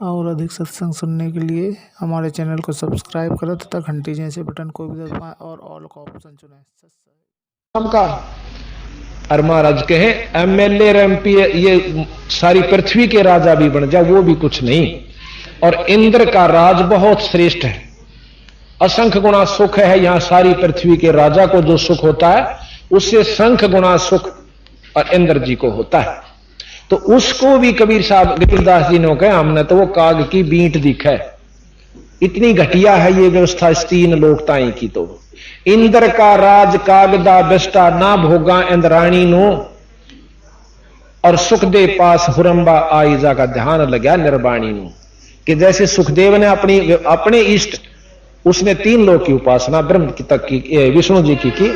और अधिक सत्संग सुनने के लिए हमारे चैनल को सब्सक्राइब करें तथा घंटी जैसे बटन को भी दबाएं और ऑल का ऑप्शन चुनें। का और महाराज कहे एमएलए एमपी ये सारी पृथ्वी के राजा भी बन जाए वो भी कुछ नहीं। और इंद्र का राज बहुत श्रेष्ठ है, असंख्य गुना सुख है। यहां सारी पृथ्वी के राजा को जो सुख होता है उससे संख्य गुना सुख और इंद्र जी को होता है। तो उसको भी कबीर साहब कबीरदास जी ने कहा हमने तो वो काग की बींट दिखा है, इतनी घटिया है ये व्यवस्था इस तीन लोकताएं की। तो इंद्र का राज कागदा बेस्टा ना भोगा इंद्राणी नो, और सुखदेव पास हुरंबा आईजा का ध्यान लगा निर्वाणी नो। कि जैसे सुखदेव ने अपने इष्ट उसने तीन लोक की उपासना ब्रह्म की तक की, विष्णु जी की,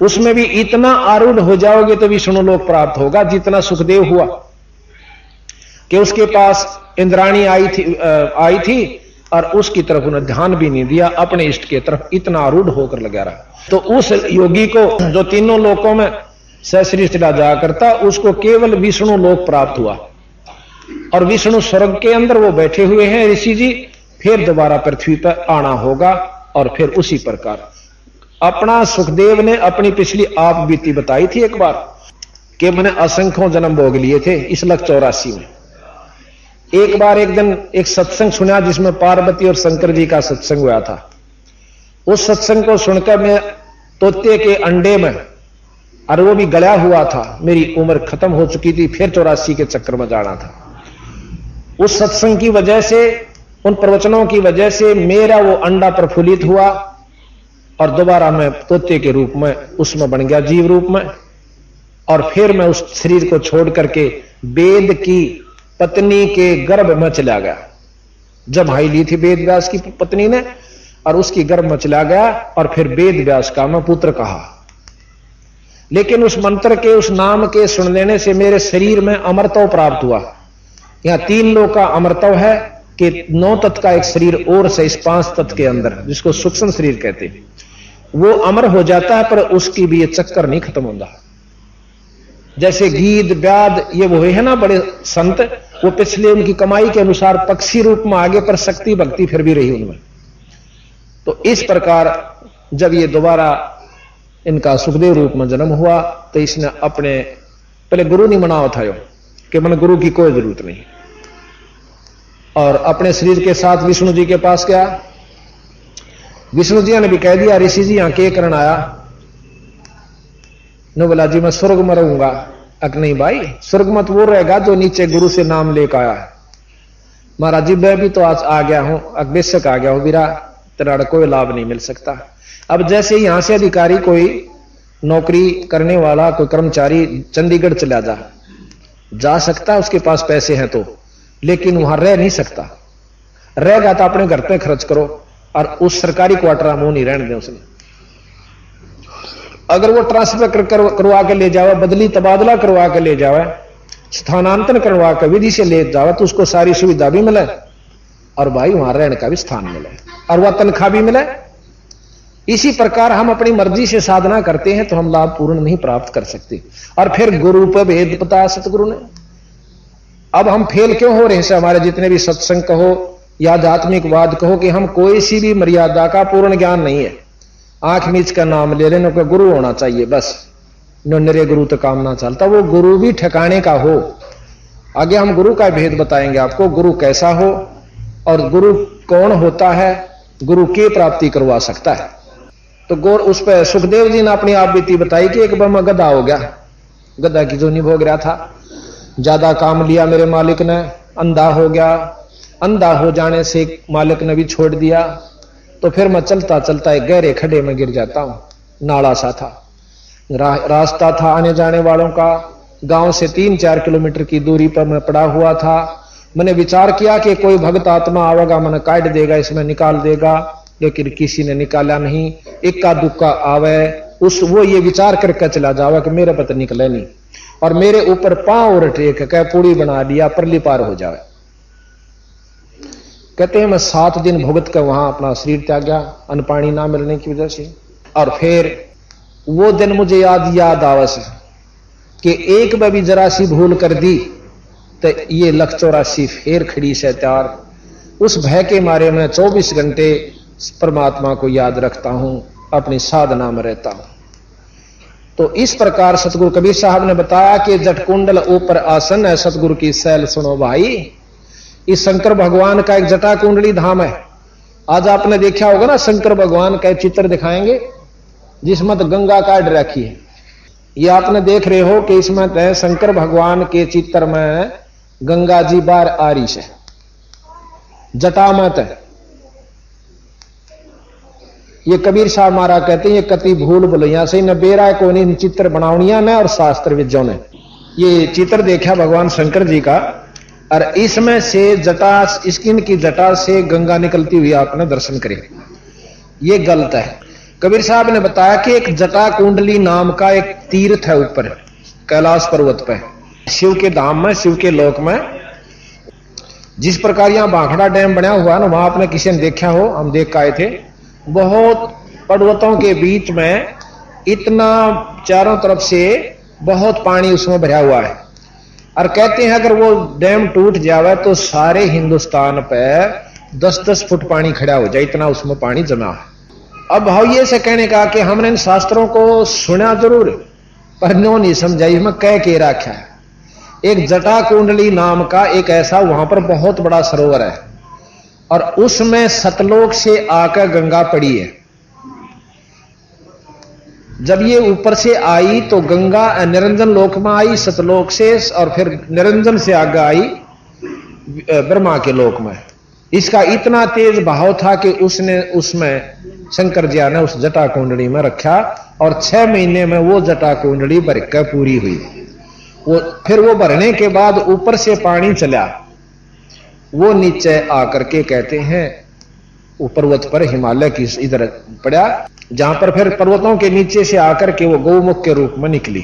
उसमें भी इतना आरूढ़ हो जाओगे तो विष्णु लोक प्राप्त होगा जितना सुखदेव हुआ कि उसके पास इंद्राणी आई थी और उसकी तरफ उन्हें ध्यान भी नहीं दिया, अपने इष्ट की तरफ इतना आरूढ़ होकर लगा रहा। तो उस योगी को जो तीनों लोकों में सश्रेष्ठ जा करता उसको केवल विष्णु लोक प्राप्त हुआ। और विष्णु स्वर्ग के अंदर वो बैठे हुए हैं ऋषि जी, फिर दोबारा पृथ्वी पर आना होगा। और फिर उसी प्रकार अपना सुखदेव ने अपनी पिछली आप बीती बताई थी एक बार कि मैंने असंख्यों जन्म भोग लिए थे इस लख 84 में। एक बार एक दिन एक सत्संग सुना जिसमें पार्वती और शंकर जी का सत्संग हुआ था। उस सत्संग को सुनकर मैं तोते के अंडे में, और वो भी गला हुआ था, मेरी उम्र खत्म हो चुकी थी, फिर 84 के चक्कर में जाना था। उस सत्संग की वजह से, उन प्रवचनों की वजह से मेरा वो अंडा प्रफुल्लित हुआ और दोबारा मैं तोते के रूप में उसमें बन गया, जीव रूप में। और फिर मैं उस शरीर को छोड़ करके वेद की पत्नी के गर्भ में चला गया। जब हाई ली थी वेद व्यास की पत्नी ने, और उसकी गर्भ में चला गया और फिर वेद व्यास का मैं पुत्र कहा। लेकिन उस मंत्र के, उस नाम के सुन लेने से मेरे शरीर में अमरत्व प्राप्त हुआ। यहां तीन लोक का अमरत्व है कि 9 तत्व का एक शरीर और से इस 5 तत्व के अंदर, जिसको सूक्ष्म शरीर कहते हैं, वो अमर हो जाता है, पर उसकी भी ये चक्कर नहीं खत्म होता। जैसे गीद व्याद ये वो है ना बड़े संत, वो पिछले उनकी कमाई के अनुसार पक्षी रूप में आगे, पर शक्ति भक्ति फिर भी रही उनमें। तो इस प्रकार जब ये दोबारा इनका सुखदेव रूप में जन्म हुआ तो इसने अपने पहले गुरु नहीं मनावा था कि मैंने गुरु की कोई जरूरत नहीं, और अपने शरीर के साथ विष्णु जी के पास गया। विष्णु जी ने भी कह दिया ऋषि जी यहां के करना आया? न बोला जी मैं स्वर्ग में रहूंगा। अक नहीं भाई, स्वर्ग मत वो रहेगा जो नीचे गुरु से नाम लेकर आया है। महाराज जी मैं भी तो आज आ गया हूं, अग्वेशक आ गया हूं, मेरा तेरा कोई लाभ नहीं मिल सकता। अब जैसे यहां से अधिकारी कोई नौकरी करने वाला कोई कर्मचारी चंडीगढ़ चला जा सकता, उसके पास पैसे हैं तो, लेकिन वहां रह नहीं सकता। रहेगा तो अपने घर पे खर्च करो, और उस सरकारी क्वार्टर में नहीं रहने दें उसने। अगर वो ट्रांसफर करवा के ले जावे, बदली तबादला करवा के ले जावे, स्थानांतरण करवा के विधि से ले जावे, तो उसको सारी सुविधा भी मिले और भाई वहां रहने का भी स्थान मिले और वह तनख्वाह भी मिले। इसी प्रकार हम अपनी मर्जी से साधना करते हैं तो हम लाभ पूर्ण नहीं प्राप्त कर सकते। और फिर गुरु पर भेद बताया सतगुरु ने। अब हम फेल क्यों हो रहे हैं? हमारे जितने भी सत्संग कहो या आध्यात्मिकवाद कहो कि हम कोई सी भी मर्यादा का पूर्ण ज्ञान नहीं है। आंख मीच का नाम ले रहे हैं, गुरु होना चाहिए बस, निरे गुरु तो काम ना चलता। वो गुरु भी ठिकाने का हो। आगे हम गुरु का भेद बताएंगे आपको, गुरु कैसा हो और गुरु कौन होता है, गुरु की प्राप्ति करवा सकता है। तो गौर उस पर सुखदेव जी ने अपनी आप बीती बताई कि एक बार मैं गधा हो गया, गधा की जो नहीं भोग रहा था, ज्यादा काम लिया मेरे मालिक ने, अंधा हो गया। अंधा हो जाने से मालिक ने भी छोड़ दिया। तो फिर मैं चलता चलता एक गहरे खड्डे में गिर जाता हूं। नाला सा था, रास्ता था आने जाने वालों का। गांव से 3-4 किलोमीटर की दूरी पर मैं पड़ा हुआ था। मैंने विचार किया कि कोई भक्त आत्मा आवेगा, मैंने काट देगा, इसमें निकाल देगा, लेकिन किसी ने निकाला नहीं। इक्का दुक्का आवे, वो ये विचार करके चला जावा कि मेरे पता निकले नहीं, और मेरे ऊपर पांव और टेक के पूड़ी बना दिया, परली पार हो जावे। कहते हैं मैं 7 दिन भुगत कर वहां अपना शरीर त्याग गया, अन्न पानी ना मिलने की वजह से। और फिर वो दिन मुझे याद आवश्यक कि एक बार भी जरा सी भूल कर दी तो ये 184 फेर खड़ी से त्यार। उस भय के मारे मैं 24 घंटे परमात्मा को याद रखता हूं, अपनी साधना में रहता हूं। तो इस प्रकार सतगुरु कबीर साहब ने बताया कि जटकुंडल ऊपर आसन है सतगुरु की सैल सुनो भाई। इस शंकर भगवान का एक जटा कुंडली धाम है। आज आपने देखा होगा ना, शंकर भगवान का चित्र दिखाएंगे जिसमें तो गंगा काट रखी है। ये आपने देख रहे हो कि इसमें तो शंकर भगवान के चित्र में गंगा जी बाहर आ रही है, जटा में तो ये कबीर साहब महाराज कहते हैं ये कति भूल भुलैया से न बेरा को नहीं चित्र बनावनिया ने और शास्त्र विद्यों ने ये चित्र देखा भगवान शंकर जी का, और इसमें से जटा, स्किन की जटा से गंगा निकलती हुई आपने दर्शन करे। ये गलत है। कबीर साहब ने बताया कि एक जटा कुंडली नाम का एक तीर्थ है ऊपर कैलाश पर्वत पे, शिव के धाम में, शिव के लोक में। जिस प्रकार यहां भाखड़ा डैम बना हुआ है ना, वहां आपने किसी ने देखा हो, हम देख के आए थे। बहुत पर्वतों के बीच में इतना चारों तरफ से बहुत पानी उसमें भरा हुआ है, और कहते हैं अगर वो डैम टूट जावे तो सारे हिंदुस्तान पे 10-10 फुट पानी खड़ा हो जाए, इतना उसमें पानी जमा है। अब भाइये से कहने का कि हमने इन शास्त्रों को सुना जरूर पर नो नहीं समझा, इसमें कह के रखा है। एक जटा कुंडली नाम का एक ऐसा वहां पर बहुत बड़ा सरोवर है, और उसमें सतलोक से आकर गंगा पड़ी है। जब ये ऊपर से आई तो गंगा निरंजन लोक में आई सतलोक से, और फिर निरंजन से आगे आई ब्रह्मा के लोक में। इसका इतना तेज बहाव था कि उसने उसमें शंकर जी ने उस जटा कुंडली में रखा, और 6 महीने में वो जटा कुंडली भरकर पूरी हुई। फिर वो भरने के बाद ऊपर से पानी चला, वो नीचे आकर के कहते हैं वो पर्वत पर हिमालय की इधर पड़ा, जहां पर फिर पर्वतों के नीचे से आकर के वो गौमुख के रूप में निकली।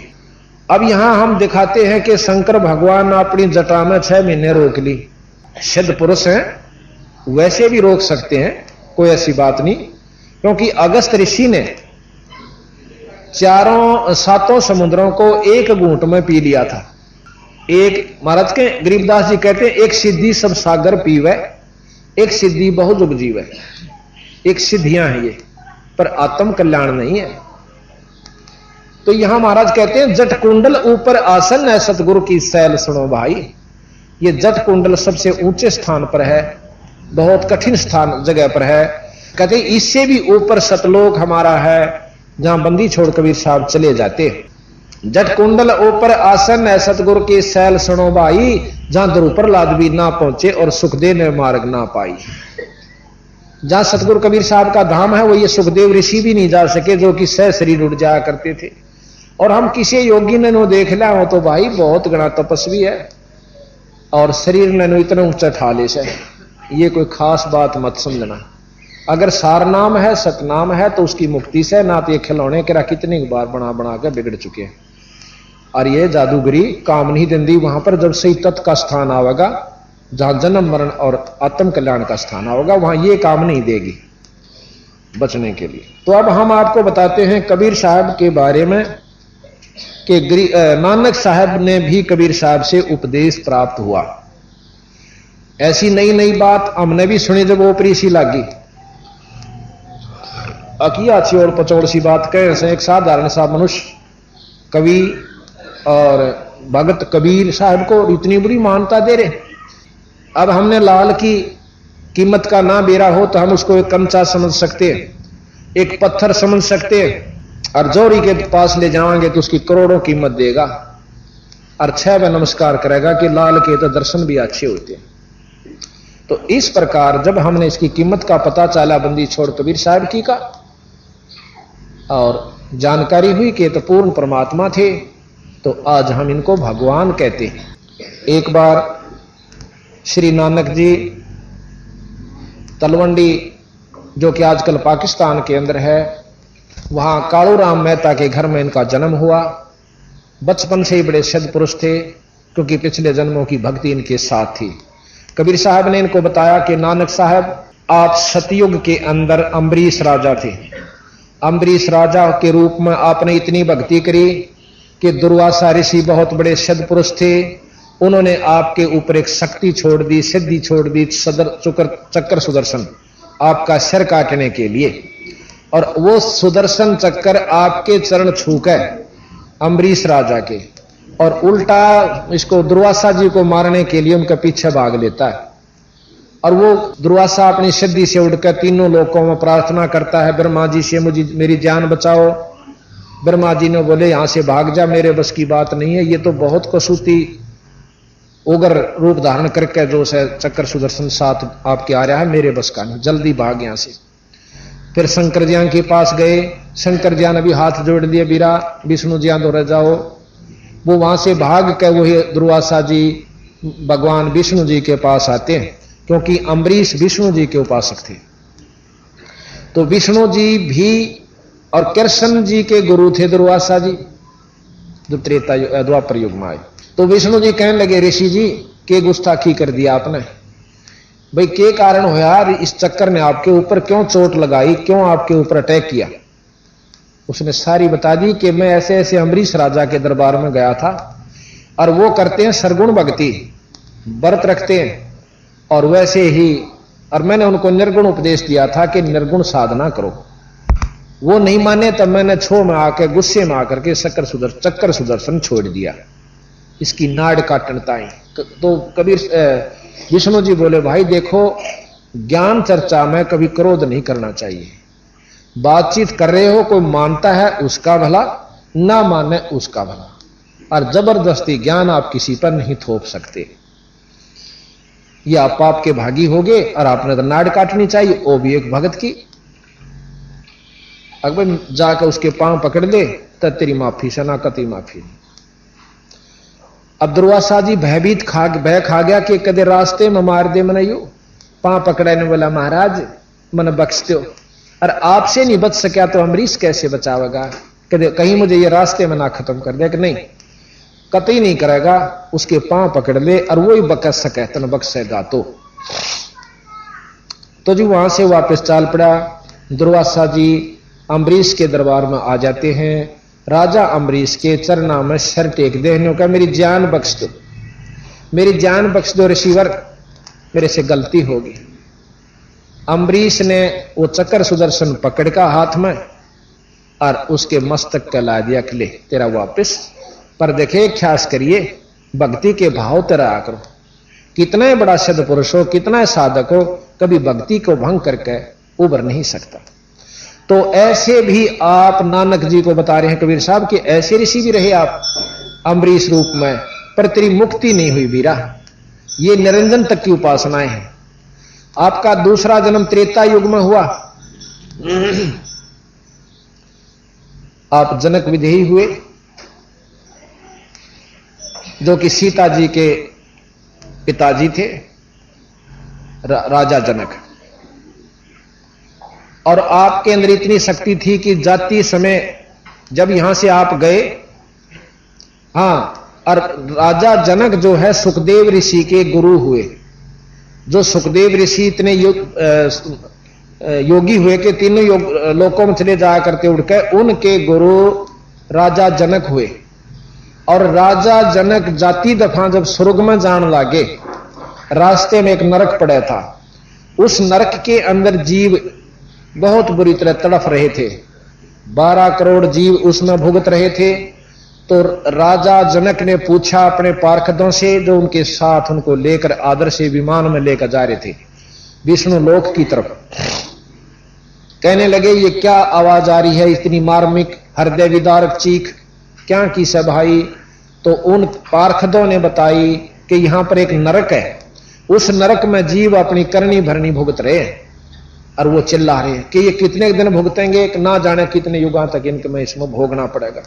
अब यहां हम दिखाते हैं कि शंकर भगवान अपनी जटा में 6 महीने रोक ली। सिद्ध पुरुष हैं, वैसे भी रोक सकते हैं, कोई ऐसी बात नहीं, क्योंकि अगस्त ऋषि ने 7 समुद्रों को एक घूंट में पी लिया था। एक महाराज के गरीबदास जी कहते हैं एक सिद्धि सब सागर पीवे, एक सिद्धि बहुत उपजीव है। एक सिद्धियां हैं ये, पर आत्म कल्याण नहीं है। तो यहां महाराज कहते हैं जट कुंडल ऊपर आसन है सतगुरु की सैल सुनो भाई। ये जट कुंडल सबसे ऊंचे स्थान पर है, बहुत कठिन स्थान जगह पर है। कहते इससे भी ऊपर सतलोक हमारा है, जहां बंदी छोड़ कबीर साहब चले जाते। जट कुंडल ऊपर आसन है सतगुरु की सैल सुनो भाई, जहां ध्रुव लाद भी ना पहुंचे और सुखदेव ने मार्ग ना पाई। जहां सतगुरु कबीर साहब का धाम है वो ये सुखदेव ऋषि भी नहीं जा सके, जो कि सह शरीर उड़ जाया करते थे। और हम किसी योगी ने नो देख लिया हो तो भाई बहुत गणा तपस्वी है, और शरीर ने नो इतना ऊंचा ठा ले से। ये कोई खास बात मत समझना। अगर सार नाम है, सतनाम है, तो उसकी मुक्ति से ना तो ये खिलौने के कितनी बार बना बना के बिगड़ चुके हैं। और ये जादूगरी काम नहीं देंदी वहां पर। जब सही तत्व का स्थान आवेगा, जहां जन्म मरण और आत्म कल्याण का स्थान आवेगा, वहां ये काम नहीं देगी बचने के लिए। तो अब हम आपको बताते हैं कबीर साहब के बारे में कि नानक साहब ने भी कबीर साहब से उपदेश प्राप्त हुआ। ऐसी नई नई बात हमने भी सुनी जब ऊपरी सी लागी। अकिया अच्छी और पचौड़ सी बात कहे से एक साधारण सा मनुष्य कवि और भगत कबीर साहब को इतनी बड़ी मान्यता दे रहे। अब हमने लाल की कीमत का ना बेरा हो तो हम उसको एक कंचा समझ सकते हैं, एक पत्थर समझ सकते हैं, और जौहरी के पास ले जाएंगे तो उसकी करोड़ों कीमत देगा, और 6 बार नमस्कार करेगा कि लाल के तो दर्शन भी अच्छे होते हैं। तो इस प्रकार जब हमने इसकी कीमत का पता चला बंदी छोड़ कबीर साहब की का, और जानकारी हुई कि तो पूर्ण परमात्मा थे, तो आज हम इनको भगवान कहते हैं। एक बार श्री नानक जी तलवंडी, जो कि आजकल पाकिस्तान के अंदर है, वहां कालू राम मेहता के घर में इनका जन्म हुआ। बचपन से ही बड़े सिद्ध पुरुष थे, क्योंकि पिछले जन्मों की भक्ति इनके साथ थी। कबीर साहब ने इनको बताया कि नानक साहब, आप सतयुग के अंदर अम्बरीश राजा थे। अम्बरीश राजा के रूप में आपने इतनी भक्ति करी कि दुर्वासा ऋषि बहुत बड़े सिद्ध पुरुष थे, उन्होंने आपके ऊपर एक शक्ति छोड़ दी, सिद्धि छोड़ दी, चक्कर सुदर्शन आपका सिर काटने के लिए। और वो सुदर्शन चक्कर आपके चरण छूकर अम्बरीश राजा के, और उल्टा इसको दुर्वासा जी को मारने के लिए उनके पीछे भाग लेता है। और वो दुर्वासा अपनी सिद्धि से उड़कर तीनों लोकों में प्रार्थना करता है, ब्रह्मा जी से मुझे मेरी जान बचाओ। ब्रह्मा जी ने बोले यहां से भाग जा, मेरे बस की बात नहीं है, ये तो बहुत कसूती उग्र रूप धारण करके जो है चक्कर सुदर्शन साथ आपके आ रहा है, मेरे बस का नहीं, जल्दी भाग यहां से। फिर शंकर जियां के पास गए, शंकर जियां ने भी हाथ जोड़ लिए, बीरा विष्णु जियां दौड़ जाओ। वो वहां से भाग के वही दुर्वासा जी भगवान विष्णु जी के पास आते हैं, क्योंकि अम्बरीश विष्णु जी के उपासक थे। तो विष्णु जी भी और कृष्ण जी के गुरु थे दुर्वासा जी, जो त्रेता द्वापर युग में आए। तो विष्णु जी कहने लगे, ऋषि जी के गुस्ताखी कर दिया आपने, भाई के कारण हो यार, इस चक्कर ने आपके ऊपर क्यों चोट लगाई, क्यों आपके ऊपर अटैक किया। उसने सारी बता दी कि मैं ऐसे ऐसे अम्बरीश राजा के दरबार में गया था, और वो करते हैं सरगुण भक्ति, व्रत रखते हैं, और वैसे ही, और मैंने उनको निर्गुण उपदेश दिया था कि निर्गुण साधना करो। वो नहीं माने, तब मैंने छो में आकर गुस्से में आकर के चक्कर सुदर्शन छोड़ दिया, इसकी नाड़ काटनताएं। तो कबीर विष्णु जी बोले, भाई देखो ज्ञान चर्चा में कभी क्रोध नहीं करना चाहिए। बातचीत कर रहे हो, कोई मानता है उसका भला, ना माने उसका भला, और जबरदस्ती ज्ञान आप किसी पर नहीं थोप सकते। ये आप पाप के भागी होगे, और आपने तो नाड़ काटनी चाहिए, वो भी एक भगत की। अगर जाकर उसके पांव पकड़ ले तो तेरी माफी से ना कती माफी नहीं। अब दुर्वासा जी भयभीत भय खा गया कि कदे रास्ते में मार दे मन, यू पांव पकड़ने वाला महाराज मन बख्श दो, और आपसे नहीं बच सका तो अम्बरीश कैसे बचावेगा, कदे कहीं मुझे ये रास्ते में ना खत्म कर दे। कि नहीं, कतई नहीं करेगा, उसके पांव पकड़ ले और वो ही बकस सके तन बख्शेगा। तो जी वहां से वापस चाल पड़ा। दुर्वासा जी अम्बरीश के दरबार में आ जाते हैं। राजा अम्बरीश के चरणों में सर टेक दे, का मेरी जान बख्श दो, मेरी जान बख्श दो ऋषिवर, मेरे से गलती होगी। अम्बरीश ने वो चक्कर सुदर्शन पकड़ का हाथ में और उसके मस्तक का ला दिया कि ले तेरा वापस। पर देखे ख्यास करिए, भक्ति के भाव तेरा आ करो। कितना बड़ा सिद्ध पुरुष हो, कितना साधक हो, कभी भक्ति को भंग करके उबर नहीं सकता। तो ऐसे भी आप नानक जी को बता रहे हैं कबीर साहब कि ऐसे ऋषि भी रहे आप अम्बरीश रूप में, पर तेरी मुक्ति नहीं हुई बीरा। ये निरंजन तक की उपासनाएं हैं। आपका दूसरा जन्म त्रेता युग में हुआ, आप जनक विदेही हुए, जो कि सीता जी के पिताजी थे, राजा जनक। और आपके अंदर इतनी शक्ति थी कि जाति समय जब यहां से आप गए, हां, और राजा जनक जो है सुखदेव ऋषि के गुरु हुए। जो सुखदेव ऋषि इतने योगी हुए कि तीनों लोकों में चले जाया करते उड़कर, उनके गुरु राजा जनक हुए। और राजा जनक जाति दफा जब स्वर्ग में जान लागे, रास्ते में एक नरक पड़ा था। उस नरक के अंदर जीव बहुत बुरी तरह तड़फ रहे थे, 12 करोड़ जीव उसमें भुगत रहे थे। तो राजा जनक ने पूछा अपने पार्षदों से, जो उनके साथ उनको लेकर आदर से विमान में लेकर जा रहे थे विष्णु लोक की तरफ। कहने लगे, ये क्या आवाज आ रही है, इतनी मार्मिक हृदय विदारक चीख, क्या की सब भाई? तो उन पार्षदों ने बताई कि यहां पर एक नरक है, उस नरक में जीव अपनी करनी भरनी भुगत रहे हैं। और वो चिल्ला रहे हैं कि ये कितने दिन भुगतेंगे, ना जाने कितने युगों तक इनको इसमें भोगना पड़ेगा।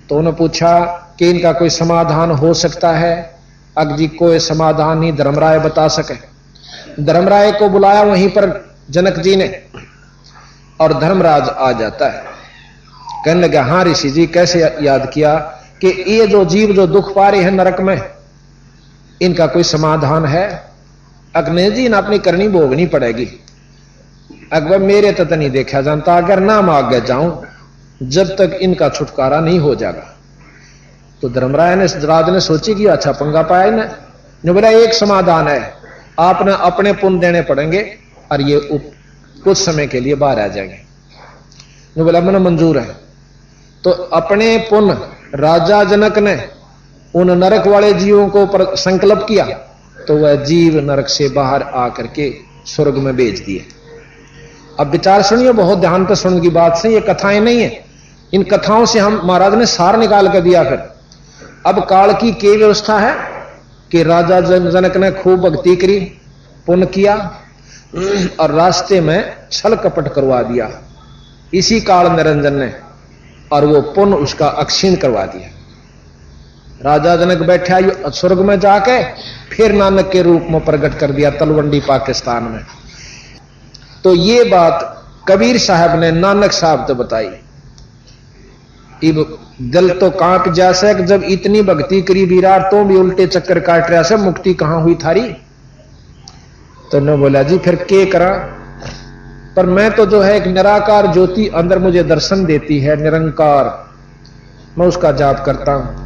तो उन्होंने पूछा कि इनका कोई समाधान हो सकता है? अग जी कोई समाधान नहीं धर्मराय बता सके। धर्मराय को बुलाया वहीं पर जनक जी ने, और धर्मराज आ जाता है। कहने लगा, हां ऋषि जी, कैसे याद किया कि ये जो जीव जो दुख पा रहे हैं नरक में, इनका कोई समाधान है? अग्नि जी ने अपनी करनी भोगनी पड़ेगी। अकबर मेरे तक नहीं देखा जानता, अगर ना मांग जाऊं जब तक इनका छुटकारा नहीं हो जाएगा। तो राज ने सोची कि अच्छा पंगा पाया इन्हें। जो बोला एक समाधान है, आपने अपने पुण्य देने पड़ेंगे और ये कुछ समय के लिए बाहर आ जाएंगे। जो बोला मैंने मंजूर है। तो अपने पुण्य राजा जनक ने उन नरक वाले जीवों को संकल्प किया, तो वह जीव नरक से बाहर आकर के स्वर्ग में भेज दिए। अब विचार सुनिए, बहुत ध्यान पर सुनने की बात से, ये कथाएं नहीं है। इन कथाओं से हम महाराज ने सार निकाल कर दिया। फिर अब काल की क्या व्यवस्था है कि राजा जनक ने खूब भक्ति करी, पुण्य किया और रास्ते में छल कपट करवा दिया इसी काल निरंजन ने, और वो पुण्य उसका अक्षीण करवा दिया। राजा जनक बैठा स्वर्ग में जाके फिर नानक के रूप में प्रकट कर दिया तलवंडी पाकिस्तान में। तो ये बात कबीर साहब ने नानक साहब तो बताई। इब दिल तो कांप जैसे जब इतनी भक्ति करी विराट तो भी उल्टे चक्कर काट रहा से, मुक्ति कहां हुई थारी? तो न बोला जी फिर के करा, पर मैं तो जो है एक निराकार ज्योति अंदर मुझे दर्शन देती है, निरंकार, मैं उसका जाप करता हूं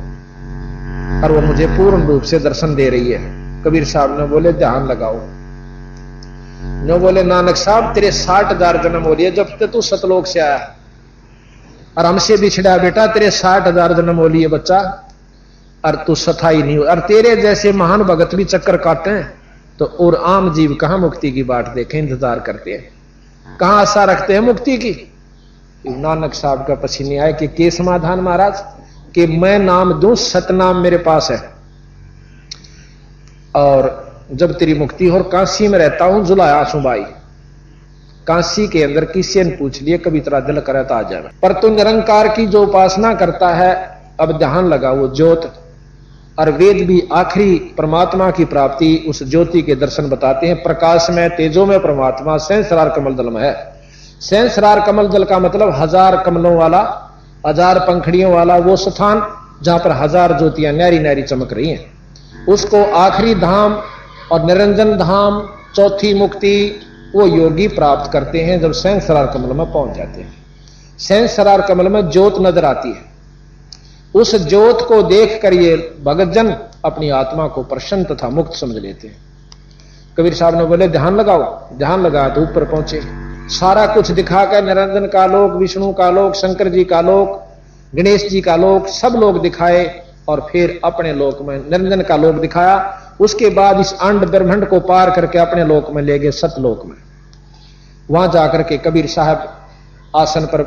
और वो मुझे पूर्ण रूप से दर्शन दे रही है। कबीर साहब ने बोले ध्यान लगाओ। जो बोले नानक साहब तेरे 60,000 जन्म हो लिए जब तक तू सतलोक से आया और हमसे बिछड़ा बेटा, तेरे 60,000 जन्म हो लिए बच्चा, और तू सथाई नहीं हो, और तेरे जैसे महान भगत भी चक्कर काटते हैं तो और आम जीव कहां मुक्ति की बाट देखे इंतजार करते हैं, कहां आशा रखते हैं मुक्ति की। नानक साहब का पसीने आए कि के समाधान महाराज, कि मैं नाम दूं, सतनाम मेरे पास है, और जब तेरी मुक्ति हो, काशी में रहता हूं जुलाया आंसूबाई, काशी के अंदर किसी ने पूछ लिए कभी तेरा दिल करे तो आ जाए, पर तू निरंकार की जो उपासना करता है, अब ध्यान लगा, वो ज्योत और वेद भी आखिरी परमात्मा की प्राप्ति उस ज्योति के दर्शन बताते हैं। प्रकाश में तेजो में परमात्मा सहस्रार कमल दल में है। सहस्रार कमल दल का मतलब 1000 कमलों वाला, 1000 पंखड़ियों वाला वो स्थान जहां पर 1000 ज्योतियां न्यारी न्यारी चमक रही हैं, उसको आखिरी धाम और निरंजन धाम, चौथी मुक्ति, वो योगी प्राप्त करते हैं जब सहस्रार कमल में पहुंच जाते हैं। सहस्रार कमल में ज्योत नजर आती है, उस ज्योत को देखकर ये भगतजन अपनी आत्मा को प्रसन्न तथा मुक्त समझ लेते हैं। कबीर साहब ने बोले ध्यान लगाओ, ध्यान लगा तो ऊपर पहुंचे, सारा कुछ दिखा कर निरंजन का लोक, विष्णु का लोक, शंकर जी का लोक, गणेश जी का लोक, सब लोग दिखाए और फिर अपने लोक में निरंजन का लोक दिखाया। उसके बाद इस अंड ब्रह्मांड को पार करके अपने लोक में ले गए, सतलोक में। वहां जाकर के कबीर साहब आसन पर,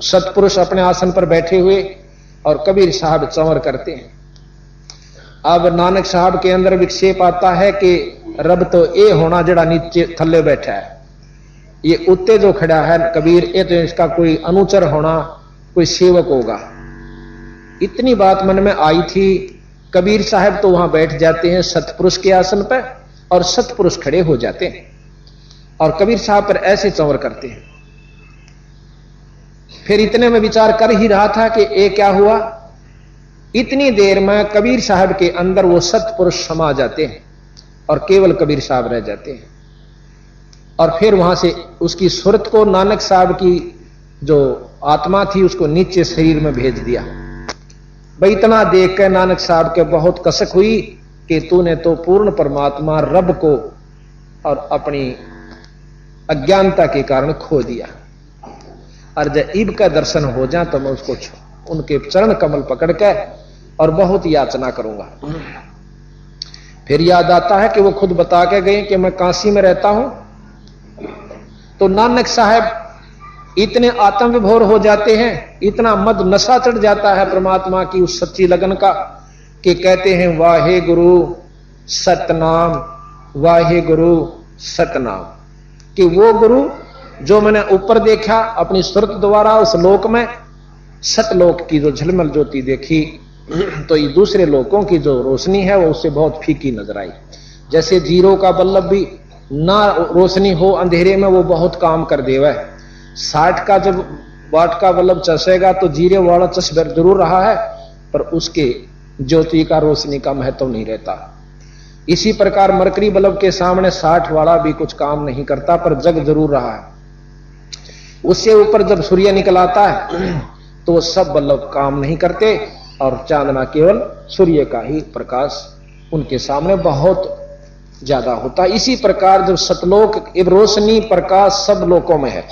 सतपुरुष अपने आसन पर बैठे हुए और कबीर साहब चंवर करते हैं। अब नानक साहब के अंदर विक्षेप आता है कि रब तो ये होना जड़ा नीचे थल्ले बैठा है, ये उत्ते जो खड़ा है कबीर, ये तो इसका कोई अनुचर होना, कोई सेवक होगा। इतनी बात मन में आई थी। कबीर साहब तो वहां बैठ जाते हैं सतपुरुष के आसन पर और सतपुरुष खड़े हो जाते हैं और कबीर साहब पर ऐसे चंवर करते हैं। फिर इतने में विचार कर ही रहा था कि ये क्या हुआ। इतनी देर में कबीर साहब के अंदर वो सतपुरुष समा जाते हैं और केवल कबीर साहब रह जाते हैं। और फिर वहां से उसकी सुरत को नानक साहब की जो आत्मा थी उसको नीचे शरीर में भेज दिया। भाई इतना देख कर नानक साहब के बहुत कसक हुई कि तूने तो पूर्ण परमात्मा रब को और अपनी अज्ञानता के कारण खो दिया, और जब ईब का दर्शन हो जाए तो मैं उसको उनके चरण कमल पकड़ के और बहुत याचना करूंगा। फिर याद आता है कि वो खुद बता के गए कि मैं काशी में रहता हूं। तो नानक साहब इतने आत्म विभोर हो जाते हैं, इतना मद नशा चढ़ जाता है परमात्मा की उस सच्ची लगन का, कि कहते हैं वाहे गुरु सतनाम, वाहे गुरु सतनाम, कि वो गुरु जो मैंने ऊपर देखा अपनी सुरत द्वारा उस लोक में, सतलोक की जो झलमल ज्योति देखी, तो ये दूसरे लोकों की जो रोशनी है वो उससे बहुत फीकी नजर आई। जैसे जीरो का बल्लभ भी ना रोशनी हो अंधेरे में वो बहुत काम कर देवा है। 60 का जब वाट का बल्लभ चसेगा तो जीरे वाला चश्बर जरूर रहा है, पर उसके ज्योति का रोशनी का महत्व नहीं रहता। इसी प्रकार मरकरी बल्ब के सामने 60 वाला भी कुछ काम नहीं करता, पर जग जरूर रहा है। उससे ऊपर जब सूर्य निकल आता है तो वो सब बल्ब काम नहीं करते और चांदना केवल सूर्य का ही प्रकाश उनके सामने बहुत ज्यादा होता है। इसी प्रकार जब सतलोक रोशनी प्रकाश सब लोकों में है।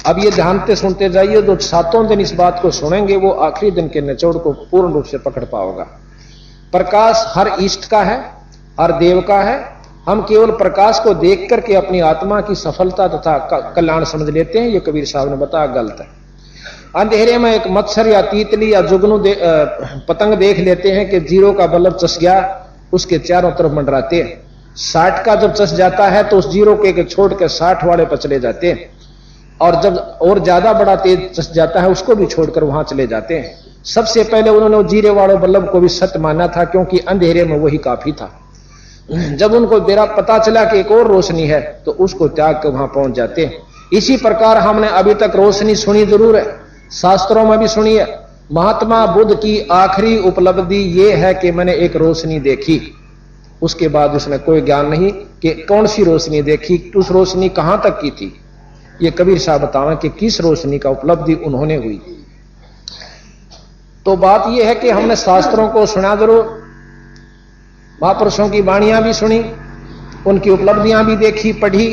अब ये ध्यान से सुनते जाइए, जो 7 दिन इस बात को सुनेंगे वो आखिरी दिन के निचोड़ को पूर्ण रूप से पकड़ पाओगा। प्रकाश हर इष्ट का है, हर देव का है। हम केवल प्रकाश को देख करके अपनी आत्मा की सफलता तथा कल्याण समझ लेते हैं, ये कबीर साहब ने बताया गलत है। अंधेरे में एक मच्छर या तीतली या जुगनू पतंग देख लेते हैं कि 0 का बल्ब चस गया, उसके चारों तरफ मंडराते हैं। 60 का जब चस जाता है तो उस 0 के छोड़ के 60 वाले पर चले जाते हैं, और जब और ज्यादा बड़ा तेज चस जाता है उसको भी छोड़कर वहां चले जाते हैं। सबसे पहले उन्होंने 0 वाले बल्ब को भी सत्य माना था, क्योंकि अंधेरे में वही काफी था। जब उनको बेरा पता चला कि एक और रोशनी है तो उसको त्याग कर वहां पहुंच जाते हैं। इसी प्रकार हमने अभी तक रोशनी सुनी जरूर है, शास्त्रों में भी सुनी है। महात्मा बुद्ध की आखिरी उपलब्धि यह है कि मैंने एक रोशनी देखी, उसके बाद उसने कोई ज्ञान नहीं कि कौन सी रोशनी देखी, उस रोशनी कहां तक की थी। ये कबीर साहब बतावें कि किस रोशनी का उपलब्धि उन्होंने हुई। तो बात यह है कि हमने शास्त्रों को सुना जरूर, महापुरुषों की वाणियां भी सुनी, उनकी उपलब्धियां भी देखी पढ़ी,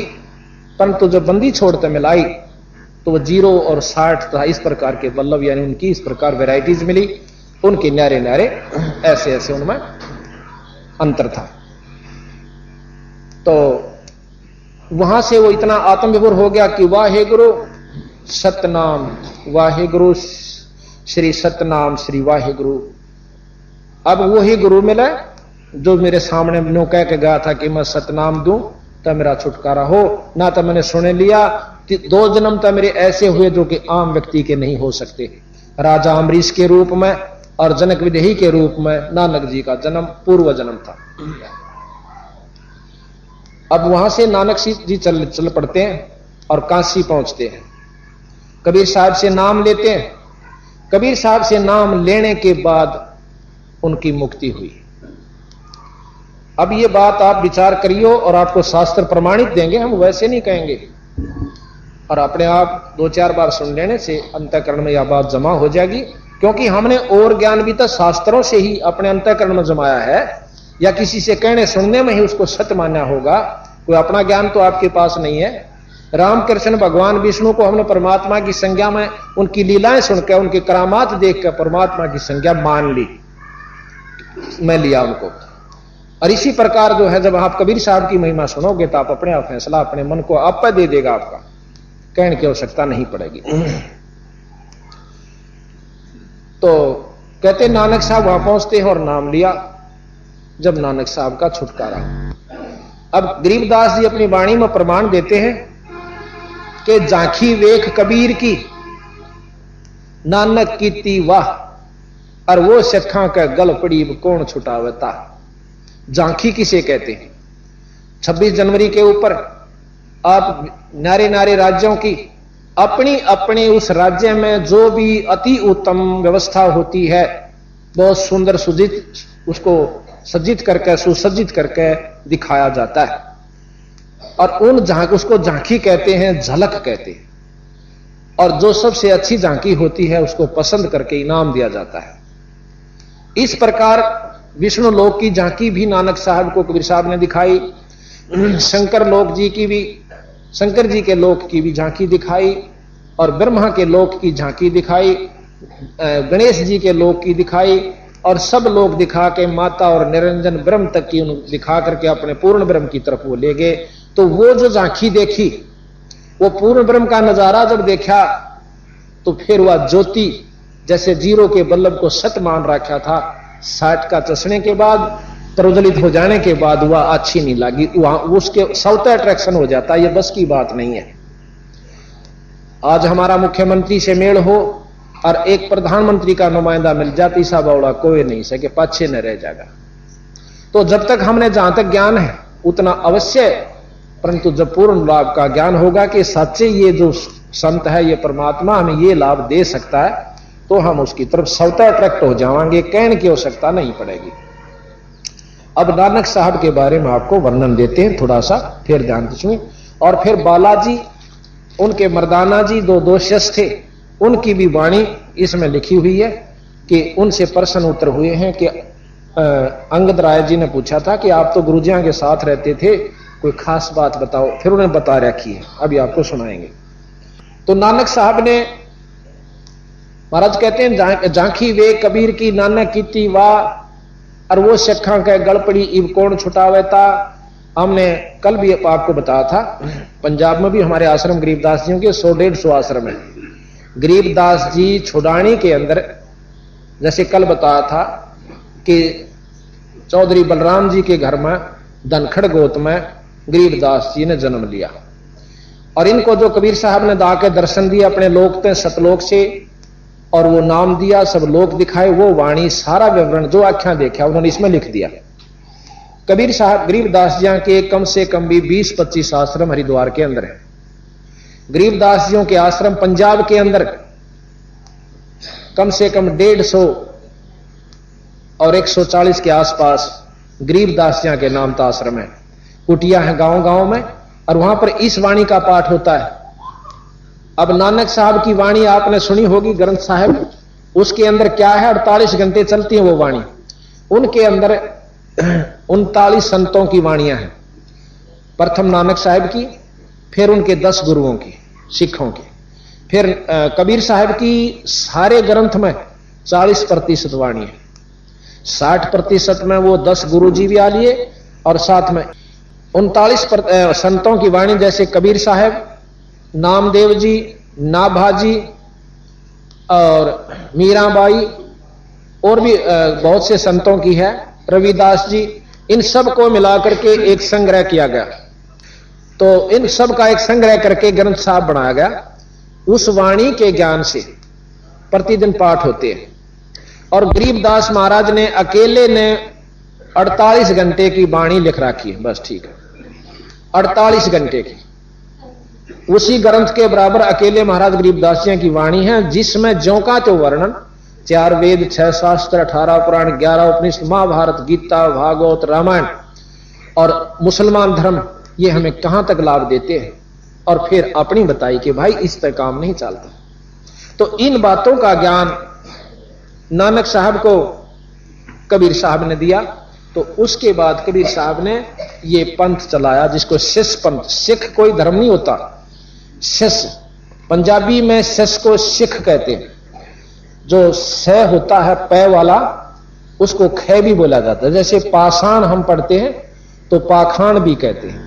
परंतु जब बंदी छोड़ते मिलाई तो वो 0 और 60 था। इस प्रकार के बल्लभ यानी उनकी इस प्रकार वैरायटीज मिली, उनके न्यारे न्यारे ऐसे ऐसे उनमें अंतर था। तो वहां से वो इतना आत्मविभोर हो गया कि वाहे गुरु सतनाम, वाहे गुरु श्री सतनाम श्री वाहे गुरु। अब वही गुरु मिला जो मेरे सामने नो कह के गया था कि मैं सतनाम दूं तो मेरा छुटकारा हो, ना तो मैंने सुन लिया। 2 जन्म तो मेरे ऐसे हुए जो कि आम व्यक्ति के नहीं हो सकते। राजा अम्बरीश के रूप में और जनक विदेही के रूप में नानक जी का जन्म पूर्व जन्म था। अब वहां से नानक जी चल पड़ते हैं और काशी पहुंचते हैं, कबीर साहब से नाम लेते हैं। कबीर साहब से नाम लेने के बाद उनकी मुक्ति हुई। अब ये बात आप विचार करियो और आपको शास्त्र प्रमाणित देंगे, हम वैसे नहीं कहेंगे। और अपने आप 2-4 बार सुन लेने से अंतःकरण में यह बात जमा हो जाएगी, क्योंकि हमने और ज्ञान भी तो शास्त्रों से ही अपने अंतःकरण में जमाया है, या किसी से कहने सुनने में ही उसको सत्य मानना होगा। कोई अपना ज्ञान तो आपके पास नहीं है। रामकृष्ण भगवान विष्णु को हमने परमात्मा की संज्ञा में उनकी लीलाएं सुनकर, उनके करामात देखकर परमात्मा की संज्ञा मान ली, मैं लिया उनको। और इसी प्रकार जो है, जब आप कबीर साहब की महिमा सुनोगे तो आप अपने आप फैसला अपने मन को आप पर दे देगा, आपका कहने की आवश्यकता नहीं पड़ेगी। तो कहते नानक साहब वहां पहुंचते हैं और नाम लिया। जब नानक साहब का छुटकारा, अब गरीबदास जी अपनी वाणी में प्रमाण देते हैं कि झांकी वेख कबीर की नानक कीती वाह, और वो सखा का गल पड़ी कौन छुटावता। झांकी किसे कहते हैं? 26 जनवरी के ऊपर आप नारे नारे राज्यों की अपनी अपने उस राज्य में जो भी अति उत्तम व्यवस्था होती है, बहुत सुंदर सुजित उसको सज्जित करके सुसज्जित करके दिखाया जाता है। और उन उसको झांकी कहते हैं, झलक कहते हैं। और जो सबसे अच्छी झांकी होती है उसको पसंद करके इनाम दिया जाता है। इस प्रकार विष्णु लोक की झांकी भी नानक साहब को कबीर साहब ने दिखाई। शंकर लोक जी की भी, शंकर जी के लोक की भी झांकी दिखाई, और ब्रह्मा के लोक की झांकी दिखाई, गणेश जी के लोक की दिखाई, और सब लोग दिखा के माता और निरंजन ब्रह्म तक की दिखा करके अपने पूर्ण ब्रह्म की तरफ वो ले गए। तो वो जो झांकी देखी, वो पूर्ण ब्रह्म का नजारा जब देखा तो फिर वह ज्योति जैसे 0 के बल्लभ को सत मान रखा था, 60 का चसने के बाद, प्रज्वलित हो जाने के बाद वह अच्छी नहीं लगी, वहां उसके सौता अट्रैक्शन हो जाता। यह बस की बात नहीं है। आज हमारा मुख्यमंत्री से मेल हो और एक प्रधानमंत्री का नुमाइंदा मिल जाती, सा बौड़ा कोई नहीं सके, पाछे न रह जाएगा। तो जब तक हमने जहां तक ज्ञान है उतना अवश्य, परंतु जब पूर्ण लाभ का ज्ञान होगा कि सच्चे ये जो संत है, ये परमात्मा हमें ये लाभ दे सकता है, तो हम उसकी तरफ स्वतः अट्रैक्ट हो जाएंगे, कहने की आवश्यकता नहीं पड़ेगी। अब नानक साहब के बारे में आपको वर्णन देते हैं थोड़ा सा, फिर ध्यान दीजिए। और फिर बालाजी, उनके मर्दाना जी 2 शिष्य थे, उनकी भी वाणी इसमें लिखी हुई है। कि उनसे प्रश्न उत्तर हुए हैं कि अंगद राय जी ने पूछा था कि आप तो गुरुजियों के साथ रहते थे, कोई खास बात बताओ। फिर उन्हें बता रखी है, अभी आपको सुनाएंगे। तो नानक साहब ने, महाराज कहते हैं, झांकी वे कबीर की नानक कीती वाह, और वो सिखा के गड़पड़ी इब कौन छुटावेता। हमने कल भी आपको बताया था, पंजाब में भी हमारे आश्रम गरीबदास जी के 100-150 आश्रम है। गरीबदास जी छुड़ानी के अंदर, जैसे कल बताया था कि चौधरी बलराम जी के घर में धनखड़ गोत में गरीबदास जी ने जन्म लिया, और इनको जो कबीर साहब ने दाके दर्शन दिए अपने लोक थे सतलोक से, और वो नाम दिया, सब लोक दिखाए, वो वाणी सारा विवरण जो आख्या देखा उन्होंने इसमें लिख दिया। कबीर साहब गरीबदास जी के कम से कम भी 20-25 आश्रम हरिद्वार के अंदर है। गरीबदास जियों के आश्रम पंजाब के अंदर कम से कम 150 और 140 के आसपास गरीबदास जी के नाम का आश्रम है। कुटिया है गांव-गांव में, और वहां पर इस वाणी का पाठ होता है। अब नानक साहब की वाणी आपने सुनी होगी, ग्रंथ साहब, उसके अंदर क्या है, 48 घंटे चलती है वो वाणी। उनके अंदर 39 संतों की वाणियां हैं। प्रथम नानक साहब की, फिर उनके 10 गुरुओं की, सिखों की, फिर कबीर साहब की सारे ग्रंथ में 40% वाणी है। 60% में वो 10 गुरु जी भी आ लिए, और साथ में 39 संतों की वाणी, जैसे कबीर साहब, नामदेव जी, नाभाजी और मीराबाई, और भी बहुत से संतों की है, रविदास जी, इन सब को मिलाकर के एक संग्रह किया गया। तो इन सब का एक संग्रह करके ग्रंथ साहब बनाया गया। उस वाणी के ज्ञान से प्रतिदिन पाठ होते हैं। और गरीबदास महाराज ने अकेले ने 48 घंटे की वाणी लिख रखी है, बस ठीक है, 48 घंटे की। उसी ग्रंथ के बराबर अकेले महाराज गरीबदास जी की वाणी है, जिसमें ज्यों का त्यों वर्णन, 4 वेद, 6 शास्त्र, 18 पुराण, 11 उपनिषद, महाभारत, गीता, भागवत, रामायण और मुसलमान धर्म, ये हमें कहां तक लाभ देते हैं। और फिर अपनी बताई कि भाई इस पर काम नहीं चलता। तो इन बातों का ज्ञान नानक साहब को कबीर साहब ने दिया। तो उसके बाद कबीर साहब ने ये पंथ चलाया, जिसको शिष्य पंथ। सिख कोई धर्म नहीं होता, शिष्य, पंजाबी में शिष्य को सिख कहते हैं। जो स होता है पै वाला, उसको ख भी बोला जाता है। जैसे पाषाण हम पढ़ते हैं तो पाखाण भी कहते हैं,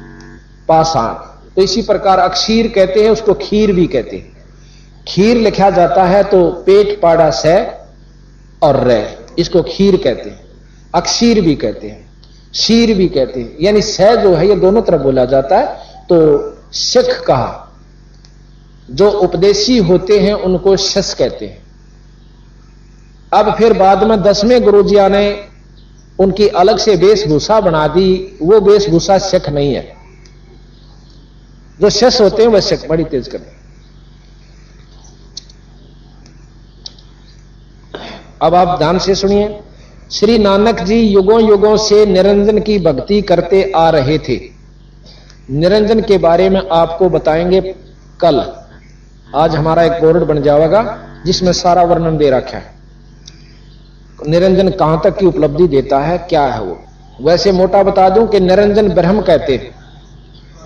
पाषाण। तो इसी प्रकार अक्षीर कहते हैं, उसको खीर भी कहते हैं। खीर लिखा जाता है तो पेट पाड़ा स और रे, इसको खीर कहते हैं। अक्षीर भी कहते हैं, शीर भी कहते हैं, यानी स जो है ये दोनों तरफ बोला जाता है। तो सिख कहा, जो उपदेशी होते हैं उनको शिष्य कहते हैं। अब फिर बाद में 10वें गुरुजिया ने उनकी अलग से वेशभूषा बना दी। वो वेशभूषा सिख नहीं है, जो शिष्य होते हैं वह सिख। बड़ी तेज कर, अब आप ध्यान से सुनिए। श्री नानक जी युगों युगों से निरंजन की भक्ति करते आ रहे थे। निरंजन के बारे में आपको बताएंगे कल। आज हमारा एक बोर्ड बन जाएगा जिसमें सारा वर्णन दे रखा है, निरंजन कहां तक की उपलब्धि देता है, क्या है वो। वैसे मोटा बता दूं कि निरंजन ब्रह्म कहते हैं,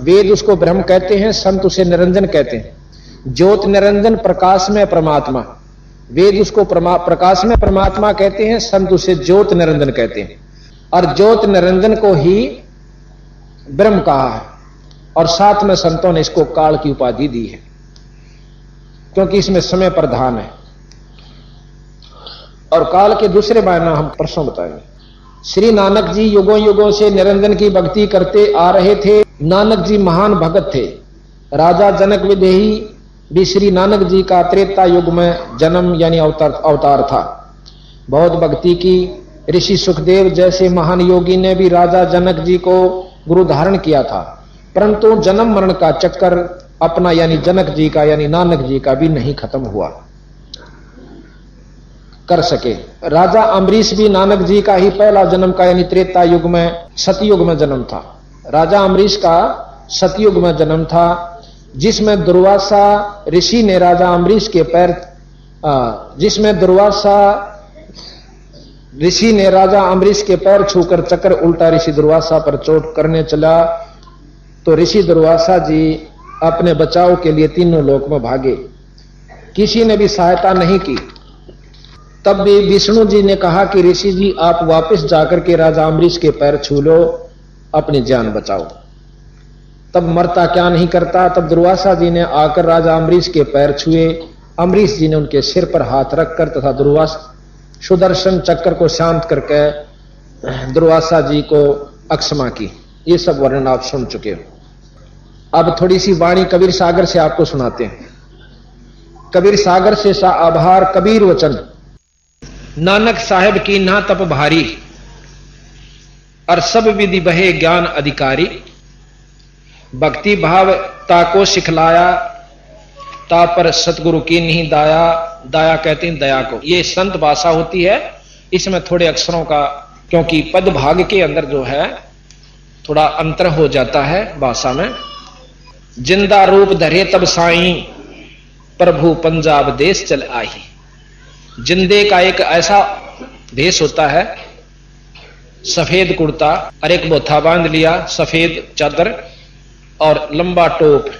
वेद उसको ब्रह्म कहते हैं, संत उसे निरंजन कहते हैं। ज्योत निरंजन, प्रकाश में परमात्मा, वेद उसको प्रकाश में परमात्मा कहते हैं, संत उसे ज्योत निरंजन कहते हैं। और ज्योत निरंजन को ही ब्रह्म कहा है, और साथ में संतों ने इसको काल की उपाधि दी है, क्योंकि इसमें समय प्रधान है। और काल के दूसरे मायने हम परसों बताएंगे। श्री नानक जी युगों युगों से निरंजन की भक्ति करते आ रहे थे। नानक जी महान भगत थे। राजा जनक विदेही भी श्री नानक जी का त्रेता युग में जन्म यानी अवतार था। बहुत भक्ति की। ऋषि सुखदेव जैसे महान योगी ने भी राजा जनक जी को गुरु धारण किया था, परंतु जन्म मरण का चक्कर अपना यानी जनक जी का यानी नानक जी का भी नहीं खत्म हुआ कर सके। राजा अम्बरीश भी नानक जी का ही पहला जन्म का यानी त्रेता युग में सतयुग में जन्म था। राजा अम्बरीश का सतयुग में जन्म था, जिसमें दुर्वासा ऋषि ने राजा अम्बरीश के पैर जिसमें दुर्वासा ऋषि ने राजा अम्बरीश के पैर छूकर चक्र उल्टा ऋषि दुर्वासा पर चोट करने चला तो ऋषि दुर्वासा जी अपने बचाव के लिए तीनों लोक में भागे, किसी ने भी सहायता नहीं की। तब भी विष्णु जी ने कहा कि ऋषि जी आप वापस जाकर के राजा अम्बरीश के पैर छू लो, अपनी जान बचाओ। तब मरता क्या नहीं करता। तब दुर्वासा जी ने आकर राजा अम्बरीश के पैर छुए। अम्बरीश जी ने उनके सिर पर हाथ रखकर तथा दुर्वासा सुदर्शन चक्र को शांत करके दुर्वासा जी को अक्षमा की। ये सब वर्णन आप सुन चुके हो। अब थोड़ी सी वाणी कबीर सागर से आपको सुनाते हैं। कबीर सागर से सा आभार कबीर वचन, नानक साहेब की ना तप भारी, और सब विधि बहे ज्ञान अधिकारी। भक्ति भाव ताको सिखलाया, ता पर सतगुरु की नहीं दाया, दाया कहते हैं दया को। ये संत भाषा होती है, इसमें थोड़े अक्षरों का, क्योंकि पद भाग के अंदर जो है थोड़ा अंतर हो जाता है भाषा में। जिंदा रूप धरे तब साईं, प्रभु पंजाब देश चल आई। जिंदे का एक ऐसा देश होता है, सफेद कुर्ता और एक बोथा बांध लिया, सफेद चादर और लंबा टोप,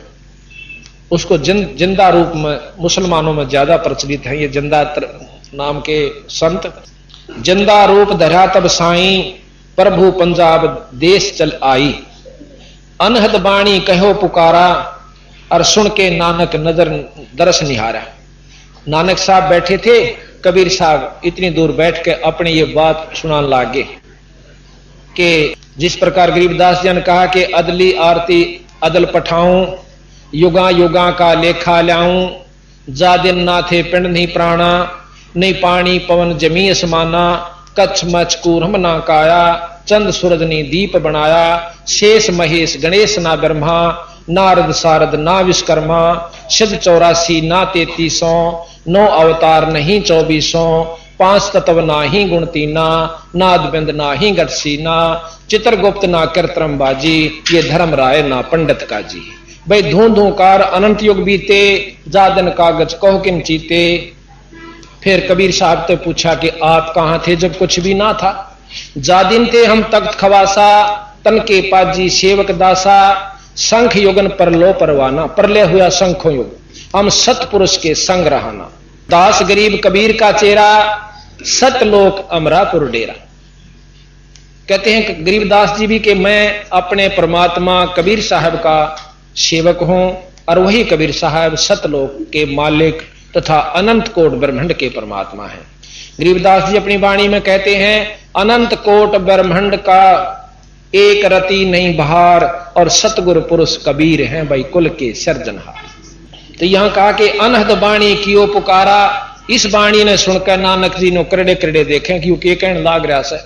उसको जिंदा रूप में मुसलमानों में ज्यादा प्रचलित है। ये जिंदा नाम के संत। जिंदा रूप धरा तब साईं, प्रभु पंजाब देश चल आई। अनहद बाणी कहो पुकारा, और सुन के नानक नजर दरस निहारा। नानक साहब बैठे थे, कबीर साहब इतनी दूर बैठ के अपने ये बात सुनाने लागे कि जिस प्रकार गरीबदास जी ने कहा कि अदली आरती अदल पठाऊं, युगा युगा का लेखा ल्याऊं, जा दिन ना थे पिंड नहीं प्राणा, नहीं पानी पवन जमी असमाना, कच्छ मच कूरम ना काया, चंद सूरज ने दीप बनाया, शेष महेश गणेश ना ब्रह्मा, नारद सारद ना विश्वकर्मा, सिद्ध 84 ना 3300, 9 अवतार नहीं 2400, 5 तत्व ना ही गुण तीना, नाद बिंद ना ही गट सीना, चित्रगुप्त ना कृत्रम बाजी, ये धर्म राय ना पंडित का जी। भाई धूं धूंकार अनंत युग बीते, जादन कागज कहो किन चीते। फिर कबीर साहब ने पूछा कि आप कहां थे जब कुछ भी ना था। जादिन थे हम तख्त खवासा, तन के पाजी सेवक दासा, शंख युगन परलो परवाना, परले हुआ शंखों युग, हम सतपुरुष के संग रहाना। दास गरीब कबीर का चेहरा, सतलोक अमरापुर डेरा। कहते हैं गरीबदास जी भी कि मैं अपने परमात्मा कबीर साहब का सेवक हूं, और वही कबीर साहब सतलोक के मालिक तथा अनंत कोट ब्रह्मांड के परमात्मा हैं। गरीबदास जी अपनी वाणी में कहते हैं, अनंत कोट ब्रह्मांड का एक रति नहीं बहार, और सतगुरु पुरुष कबीर हैं भाई कुल के सर्जनहार। तो यहां कहा कि अनहद बाणी कियो पुकारा। इस बाणी ने सुनकर नानक जी ने करड़े करड़े देखे, क्योंकि कहने लाग रहा से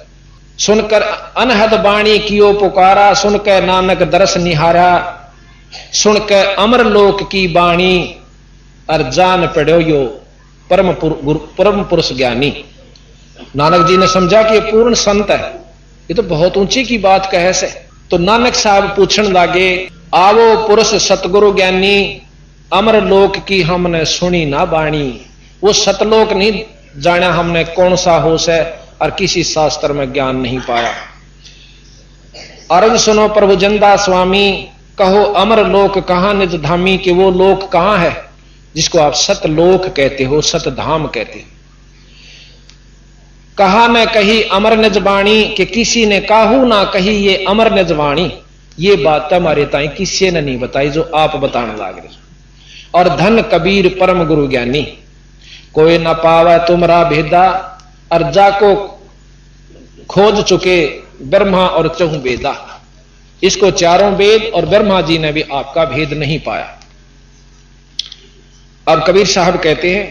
सुनकर अनहद बाणी कियो पुकारा, सुनकर नानक दरस निहारा, सुनकर अमर लोक की बाणी, और जान पड़ो यो परम पुरुष ज्ञानी। नानक जी ने समझा कि ये पूर्ण संत है, ये तो बहुत ऊंची की बात कहे से। तो नानक साहब पूछने लागे, आवो पुरुष सतगुरु ज्ञानी, अमर लोक की हमने सुनी ना बाणी। वो सतलोक नहीं जाना हमने कौन सा होश है, और किसी शास्त्र में ज्ञान नहीं पाया। अर्ज सुनो प्रभु जंदा स्वामी, कहो अमर लोक कहां निज धामी, कि वो लोक कहां है जिसको आप सतलोक कहते हो, सतधाम कहते हो। कहा न कही अमर निजवाणी, कि किसी ने काहू ना कही ये अमर निजवाणी। ये बात हमारे ताई किसी ने नहीं बताई जो आप बताने लाग रहे। और धन कबीर परम गुरु ज्ञानी, कोई ना पावा तुमरा भेदा, और जाको खोज चुके ब्रह्मा और चहु वेदा। इसको चारों वेद और ब्रह्मा जी ने भी आपका भेद नहीं पाया। अब कबीर साहब कहते हैं,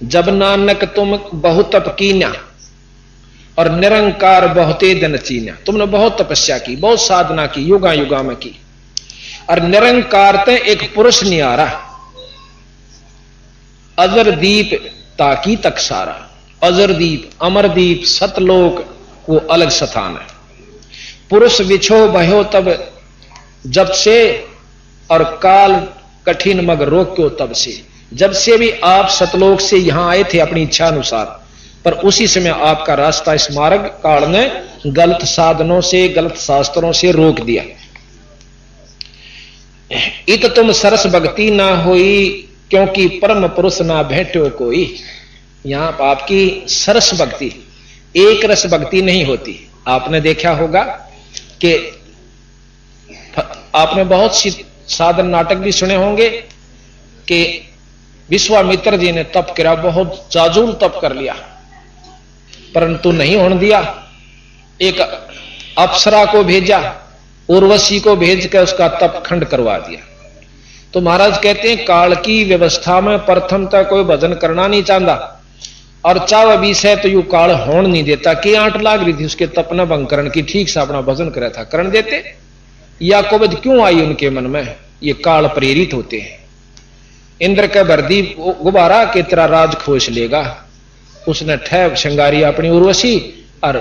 जब नानक तुम बहुत तप कीन्या, और निरंकार बहुते दिन चीन्या। तुमने बहुत तपस्या की, बहुत साधना की, युगा युगा में की, और निरंकार ते एक पुरुष नियारा, अजर दीप ताकी तक सारा। अजरदीप, अमरदीप, सतलोक वो अलग स्थान है। पुरुष विछो भयो तब जब से, और काल कठिन मग रोक्यो तब से। जब से भी आप सतलोक से यहां आए थे अपनी इच्छा अनुसार, पर उसी समय आपका रास्ता इस मार्ग काल ने गलत साधनों से, गलत शास्त्रों से रोक दिया। इत तुम सरस भक्ति ना होई, क्योंकि परम पुरुष ना भेंटो कोई। यहां पर आपकी सरस भक्ति, एक रस भक्ति नहीं होती। आपने देखा होगा कि आपने बहुत सी साधन नाटक भी सुने होंगे कि विश्वामित्र जी ने तप किया, बहुत जाजूल तप कर लिया, परंतु नहीं होने दिया। एक अप्सरा को भेजा, उर्वशी को भेज कर उसका तप खंड करवा दिया। तो महाराज कहते हैं काल की व्यवस्था में प्रथम तक कोई भजन करना नहीं चाहता, और चाव बीस है तो यू काल होन नहीं देता। कि आंट लाग रही थी उसके तप न भंग करण की, ठीक से अपना भजन करा था, करण देते। या कोबद क्यों आई उनके मन में? ये काल प्रेरित होते हैं। इंद्र का बर्दी गुब्बारा के तेरा राज खोज लेगा, उसने ठह श्रृंगारी अपनी उर्वशी और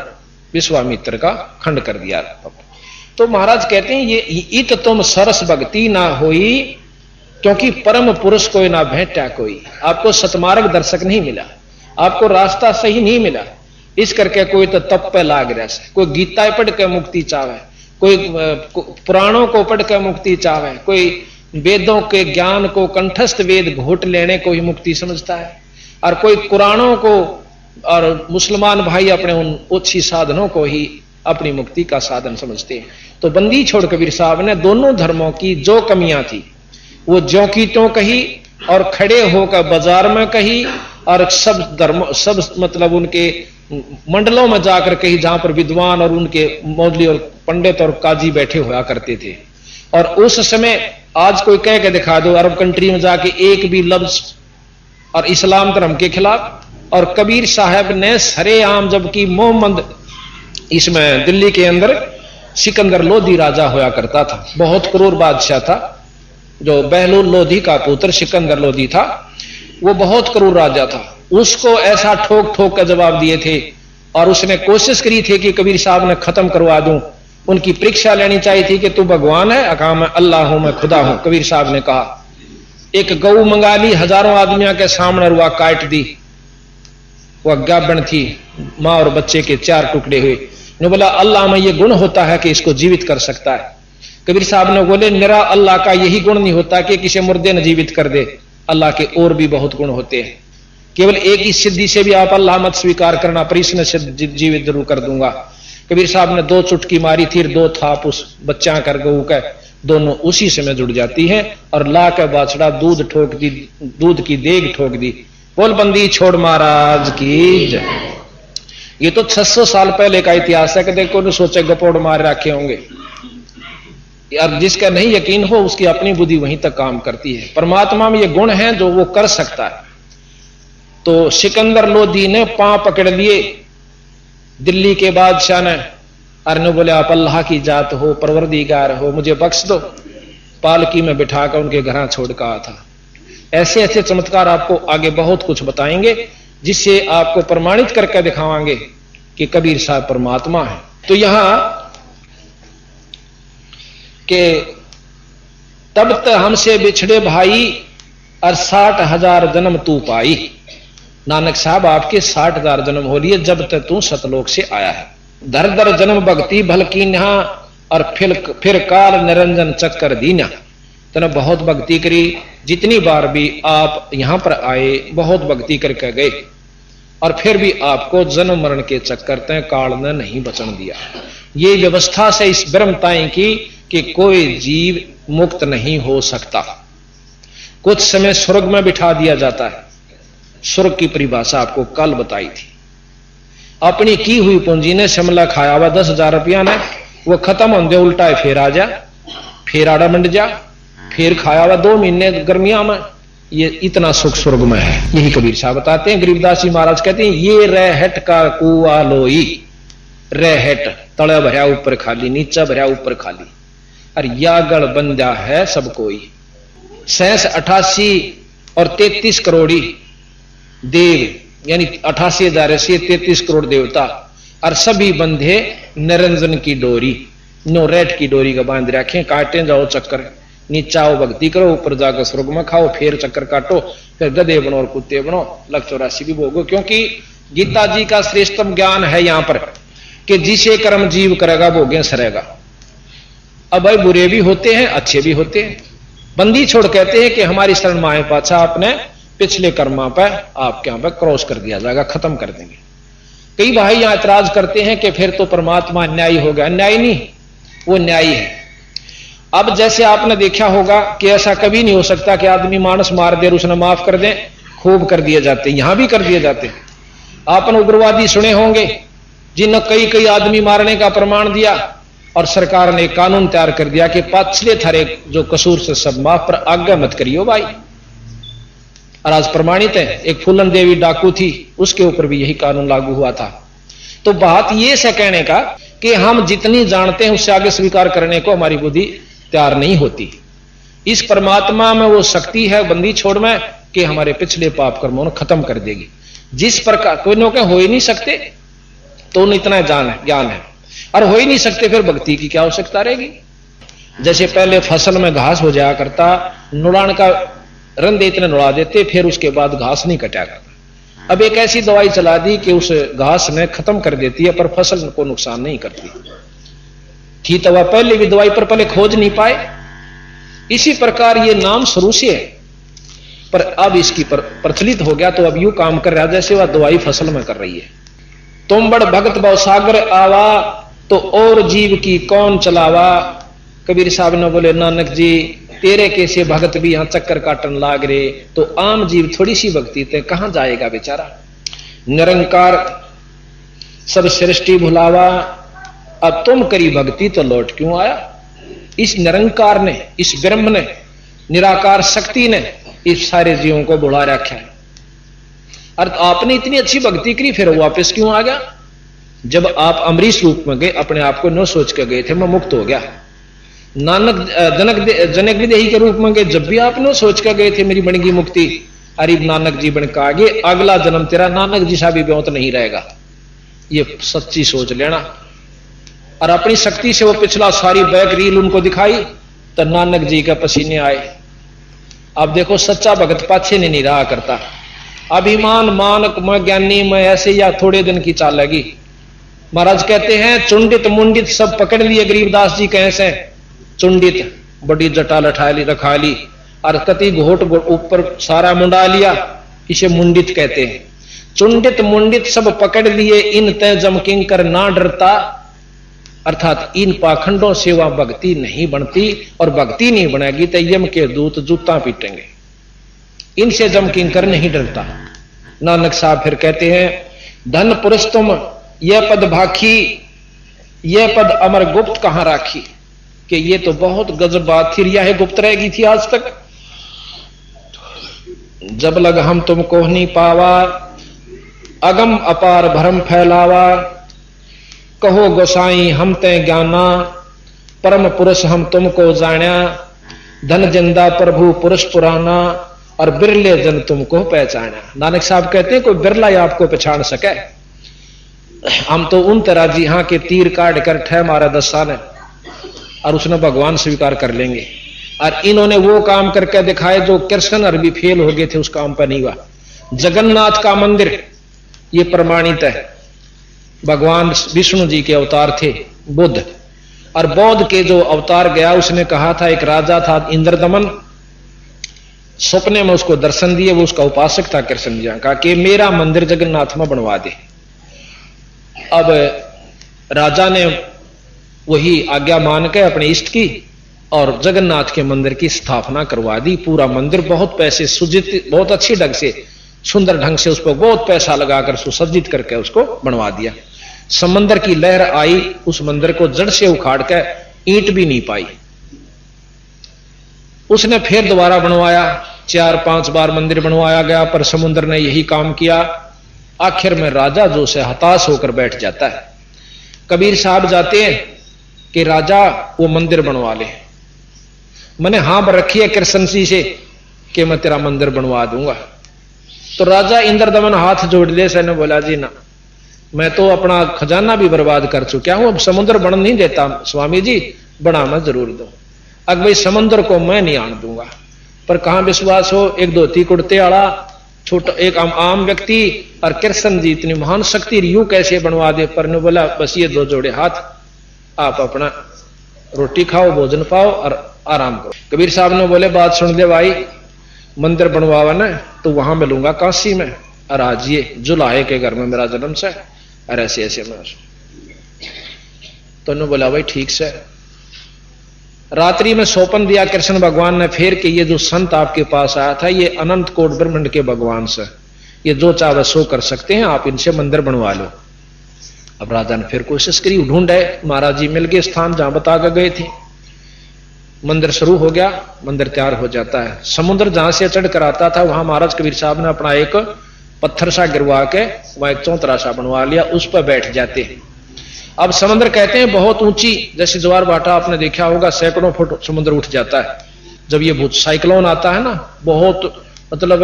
विश्वामित्र का खंड कर दिया। तो महाराज कहते हैं ये इत तुम सरस भक्ति ना होई, क्योंकि परम पुरुष कोई ना भेंटा कोई। आपको सतमार्ग दर्शक नहीं मिला, आपको रास्ता सही नहीं मिला। इस करके कोई तो तप पे लाग रहा है, कोई गीता पढ़ के मुक्ति चाहे, कोई पुराणों को पढ़ के मुक्ति चाहे, कोई वेदों के ज्ञान को कंठस्थ वेद घोट लेने को ही मुक्ति समझता है, और कोई कुरानों को और मुसलमान भाई अपने उन ओछी साधनों को ही अपनी मुक्ति का साधन समझते हैं। तो बंदी छोड़ कबीर साहब ने दोनों धर्मों की जो कमियां थी वो ज्यों की त्यों कही, और खड़े होकर बाजार में कही, और सब धर्म सब मतलब उनके मंडलों में जाकर कही जहां पर विद्वान और उनके मौलवी और पंडित और काजी बैठे हुआ करते थे। और उस समय आज कोई कह के दिखा दो अरब कंट्री में जाके एक भी लफ्ज और इस्लाम धर्म के खिलाफ। और कबीर साहब ने सरेआम, जबकि मोहम्मद इसमें दिल्ली के अंदर सिकंदर लोधी राजा होया करता था, बहुत क्रूर बादशाह था, जो बहलूल लोधी का पुत्र सिकंदर लोधी था, वो बहुत क्रूर राजा था। उसको ऐसा ठोक ठोक का जवाब दिए थे, और उसने कोशिश करी थी कि कबीर साहब ने खत्म करवा दूं। उनकी परीक्षा लेनी चाहिए थी कि तू भगवान है? अका मैं अल्लाह हूं, मैं खुदा हूं। कबीर साहब ने कहा, एक गऊ मंगा ली, हजारों आदमियों के सामने रुआ काट दी। वह गाबन थी, मां और बच्चे के 4 टुकड़े हुए। ने बोला अल्लाह में यह गुण होता है कि इसको जीवित कर सकता है। कबीर साहब ने बोले मेरा अल्लाह का यही गुण नहीं होता कि किसी मुर्दे ने जीवित कर दे, अल्लाह के और भी बहुत गुण होते हैं। केवल एक ही सिद्धि से भी आप अल्लाह मत स्वीकार करना, पर इसने जीवित जरूर कर दूंगा। कबीर साहब ने 2 चुटकी मारी थी, 2 थाप उस बच्चा कर गऊ का, दोनों उसी समय जुड़ जाती है, और ला के बाछड़ा दूध ठोक दी, दूध की देग ठोक दी। बोल बंदी छोड़ महाराज की जय। ये तो 600 साल पहले का इतिहास है, कि देखो न सोचे गपोड़ मार रखे होंगे यार। जिसका नहीं यकीन हो उसकी अपनी बुद्धि वहीं तक काम करती है। परमात्मा में ये गुण है जो वो कर सकता है। तो सिकंदर लोधी ने पांव पकड़ लिए दिल्ली के बादशाह ने, अरे बोले आप अल्लाह की जात हो, परवरदिगार हो, मुझे बख्श दो। पालकी में बिठाकर उनके घर छोड़ कर आया था। ऐसे ऐसे चमत्कार आपको आगे बहुत कुछ बताएंगे, जिससे आपको प्रमाणित करके दिखावांगे कि कबीर साहब परमात्मा है। तो यहां के तब तक हमसे बिछड़े भाई, और 60,000 जन्म तू पाई। नानक साहब आपके 60,000 जन्म हो लिए जब तक तू सतलोक से आया है। दर दर जन्म भक्ति भल की नहा, और फिर काल निरंजन चक्कर दीना। तने बहुत भक्ति करी, जितनी बार भी आप यहां पर आए बहुत भक्ति करके गए, और फिर भी आपको जन्म मरण के चक्कर तय काल ने नहीं बचन दिया। ये व्यवस्था से इस ब्रह्मताएं की कि कोई जीव मुक्त नहीं हो सकता। कुछ समय स्वर्ग में बिठा दिया जाता है। स्वर्ग की परिभाषा आपको कल बताई थी। अपनी की हुई पूंजी ने शिमला खाया हुआ 10,000 रुपया ने, वो खत्म होंगे उल्टा है, फिर आ जा, फिर आड़ा मंड जा, फिर खाया हुआ 2 महीने गर्मियां में। ये इतना सुख स्वर्ग में है। यही कबीर साहब बताते हैं। गरीबदास जी महाराज कहते हैं ये रहट का कुआ लोई। रहट तले भरया ऊपर खाली, नीचा भरया ऊपर खाली, और यागड़ बंदा है सब कोई। 88 और 33 करोड़ी देव, यानी 88,000 से 33 करोड़ देवता, और सभी बंधे निरंजन की डोरी, नो रेट की डोरी का बांध रखे। काटे जाओ चक्कर, नीचा आओ भक्ति करो, ऊपर जाकर स्वर्ग में खाओ, फिर चक्कर काटो, फिर गधे बनो और कुत्ते बनो, 184 भी भोगो। क्योंकि गीता जी का श्रेष्ठतम ज्ञान है यहां पर कि जिसे कर्म जीव करेगा वो ज्ञ सरेगा। अब भाई बुरे भी होते हैं, अच्छे भी होते हैं। बंदी छोड़ कहते हैं कि हमारी शरण माए पाछा अपने पिछले कर्मा पर आपके यहां पर क्रॉस कर दिया जाएगा, खत्म कर देंगे। कई भाई यहां ऐतराज करते हैं कि फिर तो परमात्मा न्यायी हो गया। न्यायी नहीं, वो न्यायी है। अब जैसे आपने देखा होगा कि ऐसा कभी नहीं हो सकता कि आदमी मानस मार दे और उसने माफ कर दे, खूब कर दिए जाते, यहां भी कर दिए जाते। आपने उग्रवादी सुने होंगे जिन्हें कई कई आदमी मारने का प्रमाण दिया और सरकार ने कानून तैयार कर दिया कि पिछले थारे जो कसूर से सब माफ, पर आगे मत करियो भाई। और आज प्रमाणित है, एक फूलन देवी डाकू थी, उसके ऊपर भी यही कानून लागू हुआ था। तो बात यह से कहने का कि हम जितनी जानते हैं उससे आगे स्वीकार करने को हमारी बुद्धि तैयार नहीं होती। इस परमात्मा में वो शक्ति है बंदी छोड़ में कि हमारे पिछले पाप कर्मों को खत्म कर देगी। जिस प्रकार कोई नो के हो ही नहीं सकते तो उन्हें इतना ज्ञान है, और हो ही नहीं सकते फिर भक्ति की क्या आवश्यकता रहेगी। जैसे पहले फसल में घास हो जाया करता, नुड़ान का रंधे इतने नुड़ा देते, फिर उसके बाद घास नहीं कटा करता। अब एक ऐसी दवाई चला दी कि उस घास ने खत्म कर देती है पर फसल को नुकसान नहीं करती थी। तो वह पहले भी दवाई पर पहले खोज नहीं पाए। इसी प्रकार ये नाम शुरू से है, पर अब इसकी प्रचलित हो गया तो अब यूं काम कर रहा है जैसे वह दवाई फसल में कर रही है। तुम बड़ भगत बहु सागर आवा, तो और जीव की कौन चलावा। कबीर साहब ने बोले नानक जी तेरे कैसे भगत भी यहां चक्कर काटन लाग रहे, तो आम जीव थोड़ी सी भक्ति ते कहां जाएगा बेचारा। निरंकार सब सृष्टि भुलावा, अब तुम करी भक्ति तो लौट क्यों आया। इस निरंकार ने, इस ब्रह्म ने, निराकार शक्ति ने इस सारे जीवों को बुला रखा है। और आपने इतनी अच्छी भक्ति करी फिर वापस क्यों आ गया। जब आप अमरीश रूप में गए अपने आप को न सोच के गए थे मैं मुक्त हो गया। नानक जनक विदेही के रूप में गए जब भी आप न सोच के गए थे मेरी बनेगी मुक्ति। अरे नानक जी बन का आगे अगला जन्म तेरा नानक जी सा भी ब्योत नहीं रहेगा, ये सच्ची सोच लेना। और अपनी शक्ति से वो पिछला सारी बैक रील उनको दिखाई तो नानक जी के पसीने आए। अब देखो सच्चा भगत पाछे नहीं रहा करता। अभिमान मानक मैं ज्ञानी मैं ऐसे या थोड़े दिन की चाल लगी। महाराज कहते हैं चुंडित मुंडित सब पकड़ लिए। गरीबदास जी कैसे चुंडित बड़ी जटा लठाली रखा ली और कति घोट ऊपर सारा मुंडा लिया, इसे मुंडित कहते हैं। चुंडित मुंडित सब पकड़ लिए इन तय जमकिंग कर ना डरता, अर्थात इन पाखंडों से वह भक्ति नहीं बनती और भक्ति नहीं बनेगी तो यम के दूत जूता पीटेंगे। इनसे जम किंकर नहीं डरता। नानक साहब फिर कहते हैं धन पुरुष तुम यह पद भाखी, यह पद अमर गुप्त कहां राखी। कि ये तो बहुत गजब बात थी, यह गुप्त रहेगी थी आज तक। जब लग हम तुमको नहीं पावा, अगम अपार भरम फैलावा। कहो गोसाई हम ते ज्ञाना, परम पुरुष हम तुमको जाना। धन जिंदा प्रभु पुरुष पुराना, और बिरले जन तुमको पहचाना। नानक साहब कहते हैं कोई बिरला ही आपको पहचान सके। हम तो उन तरह जी हाँ के तीर काट कर ठह मारा दस्ता ने और उसने भगवान स्वीकार कर लेंगे। और इन्होंने वो काम करके दिखाए जो कृष्ण अरबी फेल हो गए थे, उस काम पर नहीं हुआ। जगन्नाथ का मंदिर ये प्रमाणित है, भगवान विष्णु जी के अवतार थे बुद्ध। और बौद्ध के जो अवतार गया उसने कहा था, एक राजा था इंद्रदमन, सपने में उसको दर्शन दिए, वो उसका उपासक था कृष्ण जी का, कि मेरा मंदिर जगन्नाथ में बनवा दे। अब राजा ने वही आज्ञा मान के अपने इष्ट की और जगन्नाथ के मंदिर की स्थापना करवा दी। पूरा मंदिर बहुत पैसे सुजित, बहुत अच्छी ढंग से, सुंदर ढंग से उसको बहुत पैसा लगाकर सुसज्जित करके उसको बनवा दिया। समंदर की लहर आई, उस मंदिर को जड़ से उखाड़ के ईंट भी नहीं पाई। उसने फिर दोबारा बनवाया, 4-5 बार मंदिर बनवाया गया, पर समुद्र ने यही काम किया। आखिर में राजा जो से हताश होकर बैठ जाता है। कबीर साहब जाते हैं कि राजा वो मंदिर बनवा ले। मैंने हाँ पर रखी है कृष्ण जी से कि मैं तेरा मंदिर बनवा दूंगा। तो राजा इंद्रदमन हाथ जोड़ ले से ने बोला जी ना, मैं तो अपना खजाना भी बर्बाद कर चुका हूं, अब समुद्र बन नहीं देता स्वामी जी, बना मैं जरूर दो। अब भाई समुद्र को मैं नहीं आन दूंगा। पर कहां विश्वास हो, एक धोती कुर्ते वाला छोटा एक आम व्यक्ति और कृष्ण जी इतनी महान शक्ति यूं कैसे बनवा दे। पर ने बोला बस ये 2 जोड़े हाथ, आप अपना रोटी खाओ, भोजन पाओ और आराम करो। कबीर साहब ने बोले बात सुन दे भाई, मंदिर बनवावा ना तो वहां मिलूंगा काशी में, और आज ये जुलाहे के घर में मेरा जन्म से, और ऐसे ऐसे मैं। तो उन्होंने बोला भाई ठीक से। रात्रि में सौंपन दिया कृष्ण भगवान ने फिर कि ये जो संत आपके पास आया था ये अनंत कोट ब्रह्मांड के भगवान से, ये जो चाहे सो कर सकते हैं, आप इनसे मंदिर बनवा लो। अब राजा ने फिर कोशिश करी, ढूंढे, महाराज जी मिल गए स्थान जहां बता कर गए थे। मंदिर शुरू हो गया, मंदिर तैयार हो जाता है। समुद्र जहां से चढ़ कर आता था वहां महाराज कबीर साहब ने अपना एक पत्थर सा गिरवा के वहां एक चौतरा सा बनवा लिया, उस पर बैठ जाते हैं। अब समुद्र कहते हैं बहुत ऊंची, जैसे ज्वार भाटा आपने देखा होगा, सैकड़ों फुट समुद्र उठ जाता है जब ये भूत साइक्लोन आता है ना, बहुत मतलब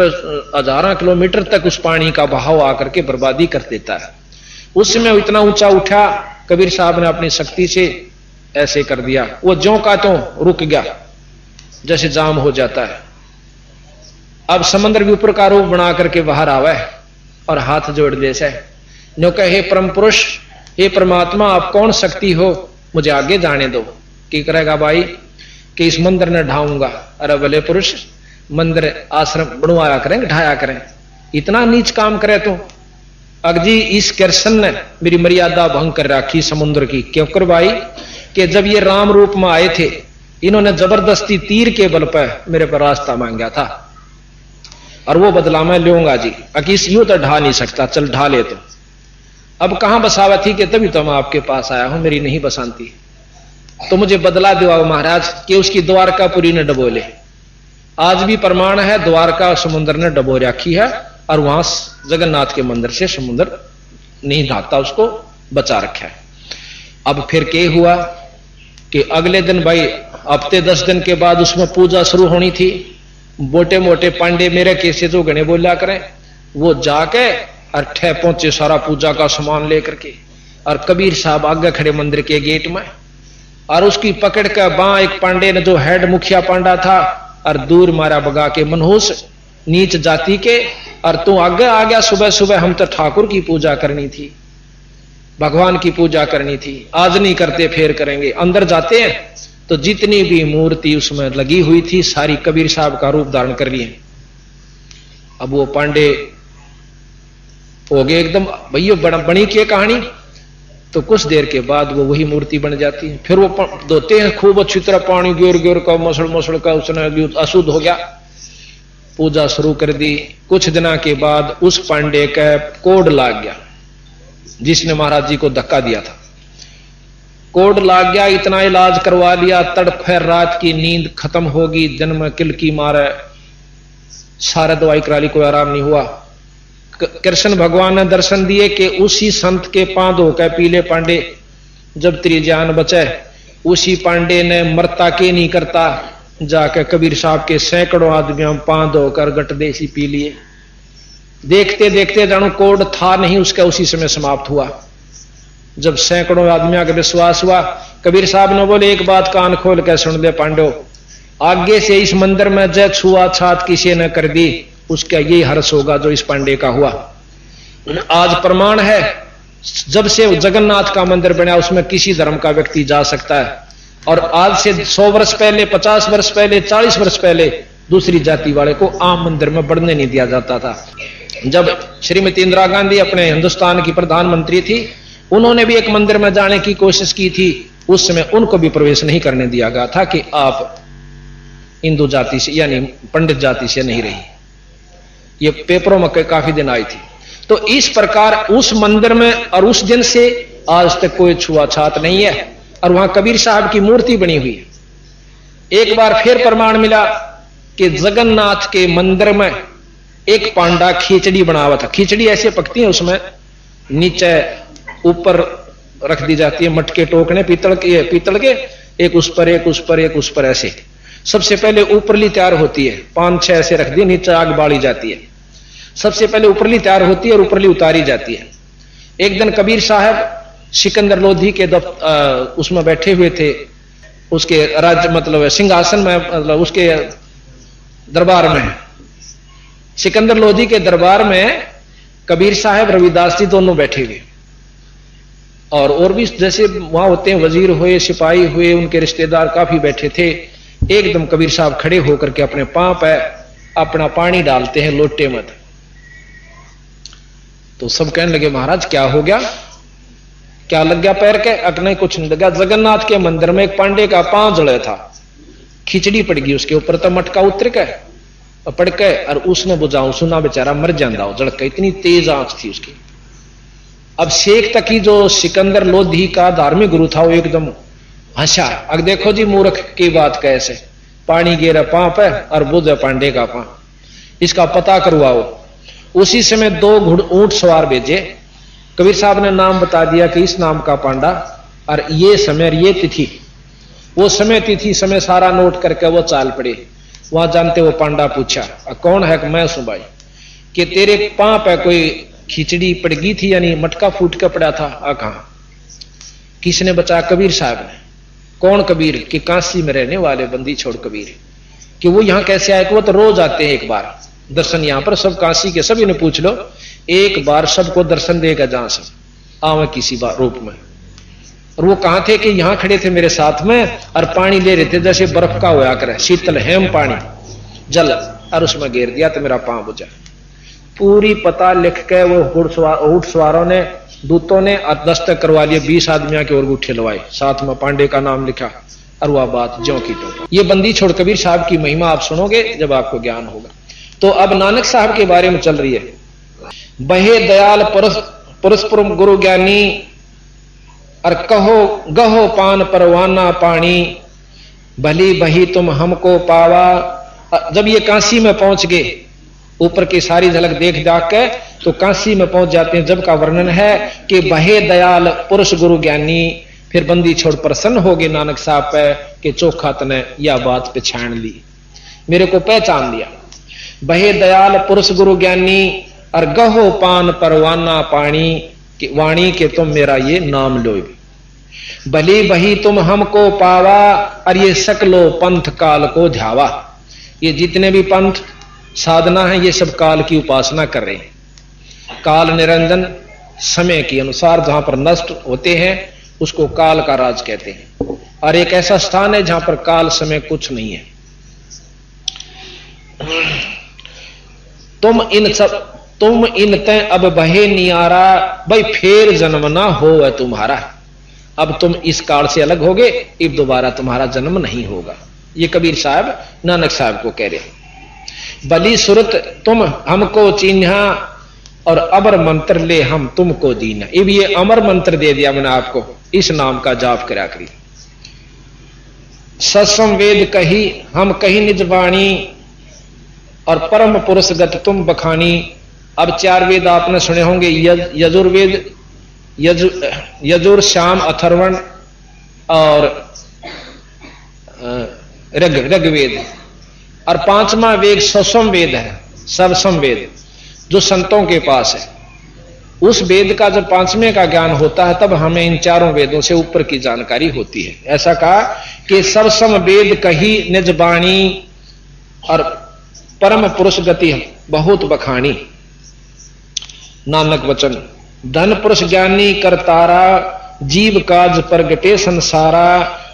हजारों किलोमीटर तक उस पानी का बहाव आकर के बर्बादी कर देता है। उस समय इतना ऊंचा उठा, कबीर साहब ने अपनी शक्ति से ऐसे कर दिया, वो ज्यों का त्यों रुक गया, जैसे जाम हो जाता है। अब समुद्र भी ऊपर का रूप बना करके बाहर आवा है और हाथ जोड़ दे से न्यो कहे हे परम पुरुष, हे परमात्मा, आप कौन शक्ति हो, मुझे आगे जाने दो। की करेगा भाई कि इस मंदिर ने ढाऊंगा। अरे भले पुरुष, मंदिर आश्रम बनवाया करें, ढाया करें, इतना नीच काम करे तो। अगजी इस कृष्ण ने मेरी मर्यादा भंग कर रखी समुद्र की। क्यों कर भाई कि जब ये राम रूप में आए थे, इन्होंने जबरदस्ती तीर के बल पर मेरे पर रास्ता मांगा था, और वो बदला मैं लूंगा जी। अकीस यूं तो ढा नहीं सकता, चल ढा ले। तो अब कहां बसावा थी कि तभी तो मैं आपके पास आया हूं, मेरी नहीं बसानती तो मुझे बदला दिवाओ महाराज कि उसकी द्वारकापुरी ने डबोले। आज भी प्रमाण है, द्वारका समुद्र ने डबो रखी है, और वहां जगन्नाथ के मंदिर से समुद्र नहीं ढाकता, उसको बचा रखा है। अब फिर क्या हुआ कि अगले दिन भाई हफ्ते 10 दिन के बाद उसमें पूजा शुरू होनी थी। मोटे मोटे पांडे मेरे कैसे जो गणे बोला करें, वो जाके और ठह पहुंचे सारा पूजा का सामान लेकर के, और कबीर साहब आगे खड़े मंदिर के गेट में, और उसकी पकड़ कर बां एक पांडे ने जो हेड मुखिया पांडा था, और दूर मारा बगा के मनहूस नीच जाति के, और तू आगे आ गया। सुबह सुबह हम तो ठाकुर की पूजा करनी थी, भगवान की पूजा करनी थी, आज नहीं करते फिर करेंगे। अंदर जाते हैं तो जितनी भी मूर्ति उसमें लगी हुई थी सारी कबीर साहब का रूप धारण कर लिए। अब वो पांडे हो गए एकदम भैया बनी की कहानी। तो कुछ देर के बाद वो वही मूर्ति बन जाती है। फिर वो धोते हैं खूब अच्छी तरह, पानी गिर गिर का मसड़ का उसने अशुद्ध हो गया। पूजा शुरू कर दी। कुछ दिनों के बाद उस पांडे का कोड लाग गया, जिसने महाराज जी को धक्का दिया था। कोड लाग गया, इतना इलाज करवा लिया, तड़फे रात की नींद खत्म होगी, दिन में किलकी मारे, सारा दवाई करा ली, कोई आराम नहीं हुआ। कृष्ण भगवान ने दर्शन दिए कि उसी संत के पांव धोकर पीले पांडे जब तेरी जान बचे, उसी पांडे ने मरता के नहीं करता जाकर कबीर साहब के सैकड़ों आदमियों पांव धोकर गट देसी पी लिए। देखते देखते जानो कोड था नहीं उसका, उसी समय समाप्त हुआ। जब सैकड़ों आदमियों का विश्वास हुआ, कबीर साहब ने बोले एक बात कान खोल कर सुन दे पांडो, आगे से इस मंदिर में जय छुआ छात किसी ने कर दी, उसका यही हर्ष होगा जो इस पांडे का हुआ। आज प्रमाण है, जब से जगन्नाथ का मंदिर बना उसमें किसी धर्म का व्यक्ति जा सकता है। और आज से 100 वर्ष पहले, 50 वर्ष पहले, 40 वर्ष पहले दूसरी जाति वाले को आम मंदिर में बढ़ने नहीं दिया जाता था। जब श्रीमती इंदिरा गांधी अपने हिंदुस्तान की प्रधानमंत्री थी, उन्होंने भी एक मंदिर में जाने की कोशिश की थी। उस समय उनको भी प्रवेश नहीं करने दिया गया था कि आप हिंदू जाति से यानी पंडित जाति से नहीं रही। ये पेपरों में काफी दिन आई थी। तो इस प्रकार उस मंदिर में और उस दिन से आज तक कोई छुआछात नहीं है, और वहां कबीर साहब की मूर्ति बनी हुई है। एक बार फिर प्रमाण मिला कि जगन्नाथ के मंदिर में एक पांडा खिचड़ी बना हुआ था। खिचड़ी ऐसे पकती है, उसमें नीचे ऊपर रख दी जाती है मटके टोकने पीतल के, एक उस पर एक उस पर एक उस पर, ऐसे सबसे पहले ऊपरली तैयार होती है, 5-6 ऐसे रख दी, नीचे आग बाड़ी जाती है। सबसे पहले ऊपरली तैयार होती है और ऊपरली उतारी जाती है। एक दिन कबीर साहब सिकंदर लोधी के उसमें बैठे हुए थे, उसके राज्य मतलब सिंहासन में, मतलब उसके दरबार में। सिकंदर लोधी के दरबार में कबीर साहब रविदास जी दोनों बैठे हुए, और भी जैसे वहां होते हैं वजीर हुए, सिपाही हुए, उनके रिश्तेदार काफी बैठे थे। एकदम कबीर साहब खड़े होकर के अपने पांव पे अपना पानी डालते हैं लोटे में। तो सब कहने लगे महाराज क्या हो गया, क्या लग गया पैर के? अकने कुछ नहीं लगा। जगन्नाथ के मंदिर में एक पांडे का पांव जड़े था, खिचड़ी पड़ गई उसके ऊपर, तो मटका उतर के पड़ के और उसने बुझाऊ सुना, बेचारा मर जाता जड़ के, इतनी तेज आंच थी उसकी। अब शेख तकी जो सिकंदर लोधी का धार्मिक गुरु था वो एकदम हंसा। अब देखो जी मूर्ख की बात कैसे, पानी गिरा पांव पे और बुझे पांडे का पांव, इसका पता करवाओ। उसी समय 2 ऊंट सवार भेजे। कबीर साहब ने नाम बता दिया कि इस नाम का पांडा और ये समय ये तिथि, वो समय तिथि समय सारा नोट करके वो चाल पड़े। वहां जानते वो पांडा पूछा कौन है? मैं सु भाई। कि तेरे पांव पे कोई खिचड़ी पड़ गई थी, यानी मटका फूट के पड़ा था? कहां? किसने बचाया? कबीर साहब ने। कौन कबीर? कि काशी में रहने वाले बंदी छोड़ कबीर। कि वो यहां कैसे आए? कि वो तो रोज आते हैं एक बार दर्शन यहां पर, सब काशी के सभी ने पूछ लो, एक बार सबको दर्शन देगा जहां से आवे किसी बार रूप में। और वो कहां थे? कि यहां खड़े थे मेरे साथ में और पानी ले रहे थे, जैसे बर्फ का होया करे, शीतल हेम पानी जल, और उसमें गिर दिया तो मेरा पांव बुझा। पूरी पता लिख के वो ऊंट सवारों ने, दूतों ने दस्तक करवा लिए, 20 आदमियों के और गुठे लवाए, साथ में पांडे का नाम लिखा, और वह बात ज्यों की त्यों। ये बंदी छोड़ कबीर साहब की महिमा आप सुनोगे जब आपको ज्ञान होगा। तो अब नानक साहब के बारे में चल रही है। बहे दयाल परस्पर गुरु ज्ञानी, और कहो गहो पान परवाना पानी, भली बही तुम हमको पावा। जब ये काशी में पहुंच गए, ऊपर की सारी झलक देख दाख के तो काशी में पहुंच जाते हैं। जब का वर्णन है कि बहे दयाल पुरुष गुरु ज्ञानी, फिर बंदी छोड़ प्रसन्न हो गए नानक साहब पे कि चोखा तने यह बात पहचान ली, मेरे को पहचान लिया। बहे दयाल पुरुष गुरु ज्ञानी, और गहो पान परवाना पानी, कि वाणी के तुम मेरा ये नाम लो। भली बही तुम हमको पावा, और ये सकलो पंथ काल को ध्यावा। ये जितने भी पंथ साधना है ये सब काल की उपासना कर रहे हैं। काल निरंजन, समय के अनुसार जहां पर नष्ट होते हैं उसको काल का राज कहते हैं, और एक ऐसा स्थान है जहां पर काल समय कुछ नहीं है। तुम इन तय अब बहे नियारा, भाई फेर जन्म ना हो है तुम्हारा। अब तुम इस काल से अलग होगे, अब दोबारा तुम्हारा जन्म नहीं होगा। ये कबीर साहब नानक साहब को कह रहे। बली सुरत तुम हमको चिन्हा, और अमर मंत्र ले हम तुमको दीना। अब ये अमर मंत्र दे दिया मैंने आपको, इस नाम का जाप करा करी। सत्सम वेद कही हम कही निज वाणी, और परम पुरुष गत तुम बखानी। अब 4 वेद आपने सुने होंगे, यजुर्वेद, यजुर, श्याम, अथर्वण और ऋग्वेद, और 5वां वेद सस्वम वेद है, सर्वसम वेद जो संतों के पास है। उस वेद का जब 5वें का ज्ञान होता है तब हमें इन 4 वेदों से ऊपर की जानकारी होती है। ऐसा कहा कि सर्वसम वेद कही निज बाणी, और परम पुरुष गति बहुत बखानी। नानक वचन धन पुरुष ज्ञानी करतारा, जीव काज प्रगटे संसारा।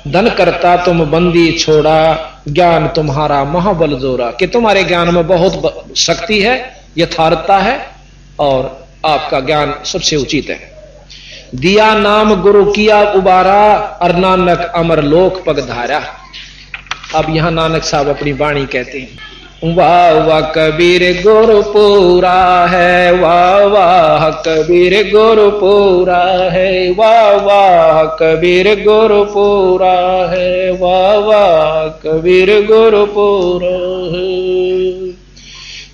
धन करता तुम बंदी छोड़ा, ज्ञान तुम्हारा महाबल जोरा। कि तुम्हारे ज्ञान में बहुत शक्ति है, यथार्थता है, और आपका ज्ञान सबसे उचित है। दिया नाम गुरु किया उबारा, और नानक अमर लोक पगधारा। अब यहां नानक साहब अपनी वाणी कहते हैं, वाह वाह कबीर गुरु पूरा है, वाह वाह कबीर गुरु पूरा है, वाह वाह कबीर गुरु पूरा है, वाह वाह कबीर गुरु पूरा है।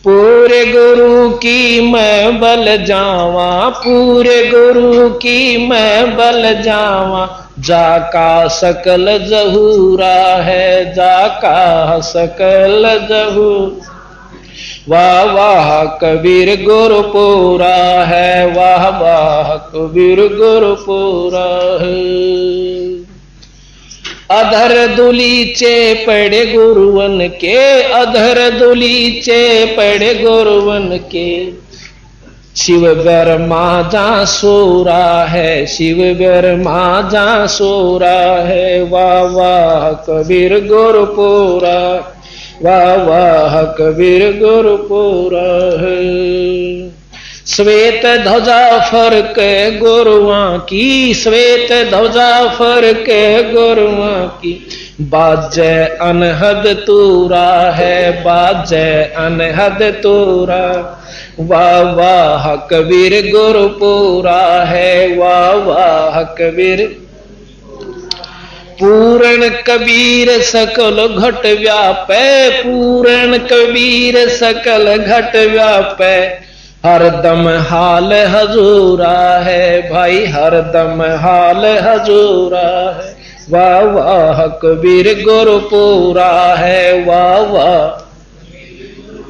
पूरे गुरु की मैं बल जावा, पूरे गुरु की मैं बल जावा। जाका सकल जहूरा है, जाका सकल जहूर। वाह वाह कबीर गुरु पूरा है, वाह वाह कबीर गुरु पूरा है। अधर दुलीचे पड़े गुरुवन के, अधर दुलीचे पड़े गुरुवन के। शिव ब्रह्मा जा सोरा है, शिव ब्रह्मा जा सोरा है। वाह वाह कबीर गुरुपुरा, वाह वाह कबीर गुरुपुरा है। श्वेत ध्वजा फरक गुरुआ की, श्वेत ध्वजा फरक गुरुआ की। बाजे अनहद तूरा है, बाजे अनहद तूरा। वाह वाह कबीर गुरुपुरा है, वाह वाह कबीर। पूर्ण कबीर सकल घट व्यापै, पूर्ण कबीर सकल घट व्यापै। हरदम हाल हजूरा है भाई, हरदम हाल हजूरा है। वाह वाह कबीर गुरुपुरा है, वाह वाह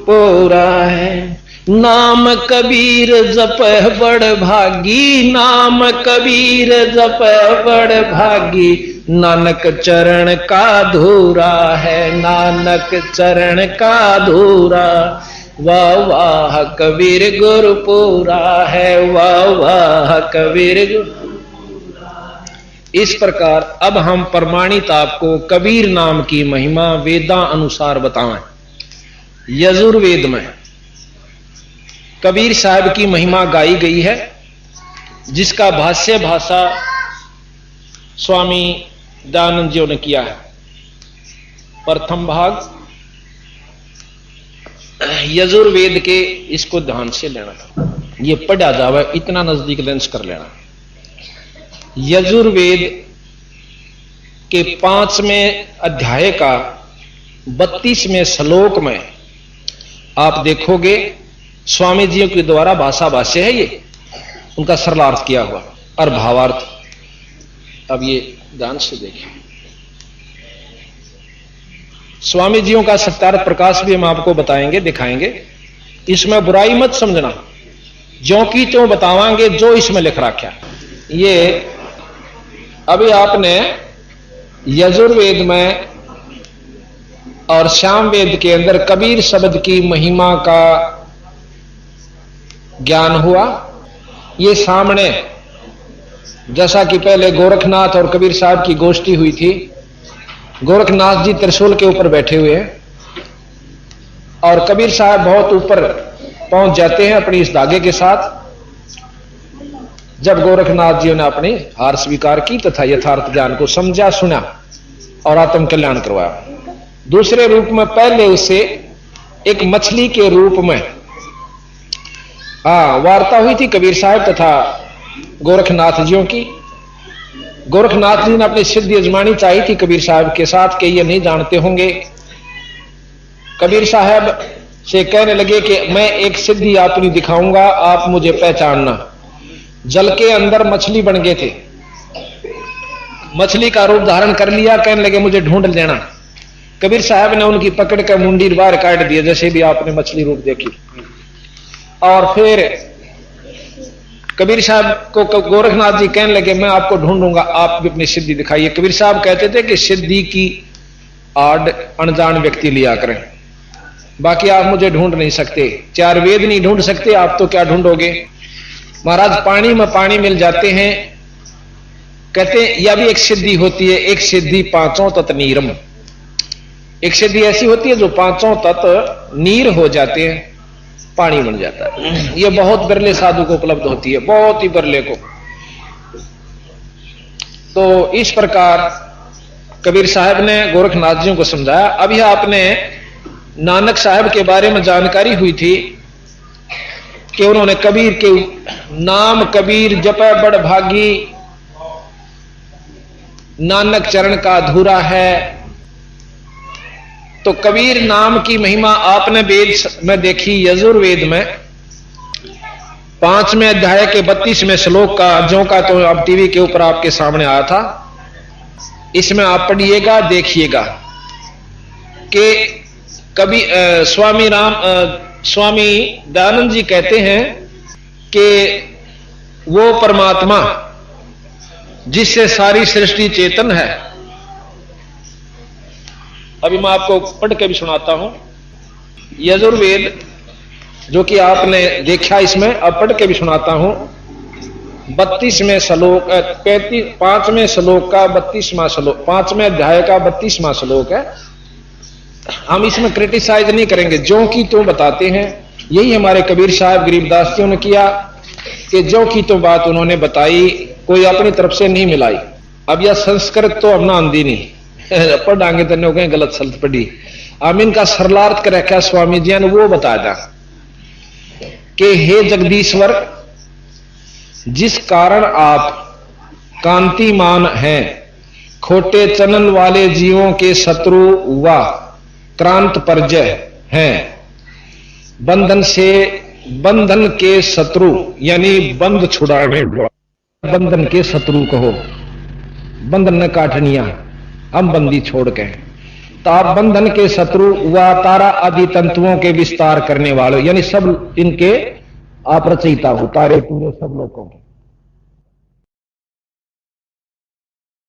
पूरा है। नाम कबीर जप बड़ भागी, नाम कबीर जप बड़ भागी। नानक चरण का धूरा है, नानक चरण का धूरा। वाह वाह कबीर गुरुपुरा है, वाह वाह कबीर। इस प्रकार अब हम प्रमाणित आपको कबीर नाम की महिमा वेदा अनुसार बताएं। यजुर्वेद में कबीर साहब की महिमा गाई गई है, जिसका भाष्य भाषा स्वामी दयानंद जी ने किया है। प्रथम भाग यजुर्वेद के, इसको ध्यान से लेना, ये पढ़ा जावे, इतना नजदीक लेंस कर लेना। यजुर्वेद के 5वें अध्याय का 32वें श्लोक में आप देखोगे स्वामी जी के द्वारा भाषा भाष्य है, ये उनका सरलार्थ किया हुआ और भावार्थ। अब ये ध्यान से देखिए, स्वामी जियों का सत्यार्थ प्रकाश भी हम आपको बताएंगे, दिखाएंगे। इसमें बुराई मत समझना, ज्यों की त्यों बतावांगे जो इसमें लिख रखा। ये अभी आपने यजुर्वेद में और सामवेद के अंदर कबीर शब्द की महिमा का ज्ञान हुआ। ये सामने जैसा कि पहले गोरखनाथ और कबीर साहब की गोष्ठी हुई थी, गोरखनाथ जी त्रिशूल के ऊपर बैठे हुए हैं और कबीर साहब बहुत ऊपर पहुंच जाते हैं अपनी इस धागे के साथ। जब गोरखनाथ जी ने अपनी हार स्वीकार की तथा यथार्थ ज्ञान को समझा, सुना और आत्म कल्याण करवाया। दूसरे रूप में पहले उसे एक मछली के रूप में वार्ता हुई थी कबीर साहब तथा गोरखनाथ जियों की। गोरखनाथ जी ने अपनी सिद्धि अजमानी चाहिए थी कबीर साहब के साथ कि ये नहीं जानते होंगे। कबीर साहब से कहने लगे कि मैं एक सिद्धि आपको दिखाऊंगा, आप मुझे पहचानना। जल के अंदर मछली बन गए थे, मछली का रूप धारण कर लिया, कहने लगे मुझे ढूंढ लेना। कबीर साहब ने उनकी पकड़ कर मुंडी बाहर काट दिया, जैसे भी आपने मछली रूप देखी। और फिर कबीर साहब को गोरखनाथ जी कहने लगे मैं आपको ढूंढूंगा, आप भी अपनी सिद्धि दिखाइए। कबीर साहब कहते थे कि सिद्धि की आड़ अनजान व्यक्ति लिया करें, बाकी आप मुझे ढूंढ नहीं सकते, 4 वेद नहीं ढूंढ सकते, आप तो क्या ढूंढोगे। महाराज पानी में पानी मिल जाते हैं, कहते यह भी एक सिद्धि होती है, एक सिद्धि 5 तत्व नीरम। एक सिद्धि ऐसी होती है जो 5 तत्व नीर हो जाते हैं, पानी बन जाता है। यह बहुत बिरले साधु को उपलब्ध होती है, बहुत ही बिरले को। तो इस प्रकार कबीर साहब ने गोरखनाथ जी को समझाया। अभी आपने नानक साहब के बारे में जानकारी हुई थी कि उन्होंने कबीर के नाम कबीर जपै बड़ भागी, नानक चरण का अधूरा है। तो कबीर नाम की महिमा आपने वेद में देखी, यजुर्वेद में 5वें अध्याय के 32वें श्लोक का, जो का तो अब टीवी के ऊपर आपके सामने आया था। इसमें आप पढ़िएगा, देखिएगा कि कभी स्वामी दयानंद जी कहते हैं कि वो परमात्मा जिससे सारी सृष्टि चेतन है, अभी मैं आपको पढ़ के भी सुनाता हूं। यजुर्वेद जो कि आपने देखा, इसमें अब पढ़ के भी सुनाता हूं। 32वें श्लोक 5वें श्लोक का 32वां श्लोक, 5वें अध्याय का 32वां श्लोक है। हम इसमें क्रिटिसाइज नहीं करेंगे, जो कि तो बताते हैं। यही हमारे कबीर साहब गरीबदास जी ने किया कि जो की तो बात उन्होंने बताई, कोई अपनी तरफ से नहीं मिलाई। अब यह संस्कृत तो हमने आंदी नहीं पढ़ांगे तो नहीं कहें गलत शब्द पढ़ी। हम इनका सरलार्थ कर रखा स्वामी जी ने वो बताया कि हे जगदीश्वर, जिस कारण आप कांतिमान हैं, खोटे चनन वाले जीवों के शत्रु व क्रांत परजय हैं, बंधन के शत्रु यानी बंध छुड़ाने, बंधन के शत्रु कहो, बंधन न काटनिया, हम बंदी छोड़ के, तो आप बंधन के शत्रु व तारा आदि तंतुओं के विस्तार करने वाले, यानी सब इनके आप रचयिता हो, तारे पूरे सब लोगों के।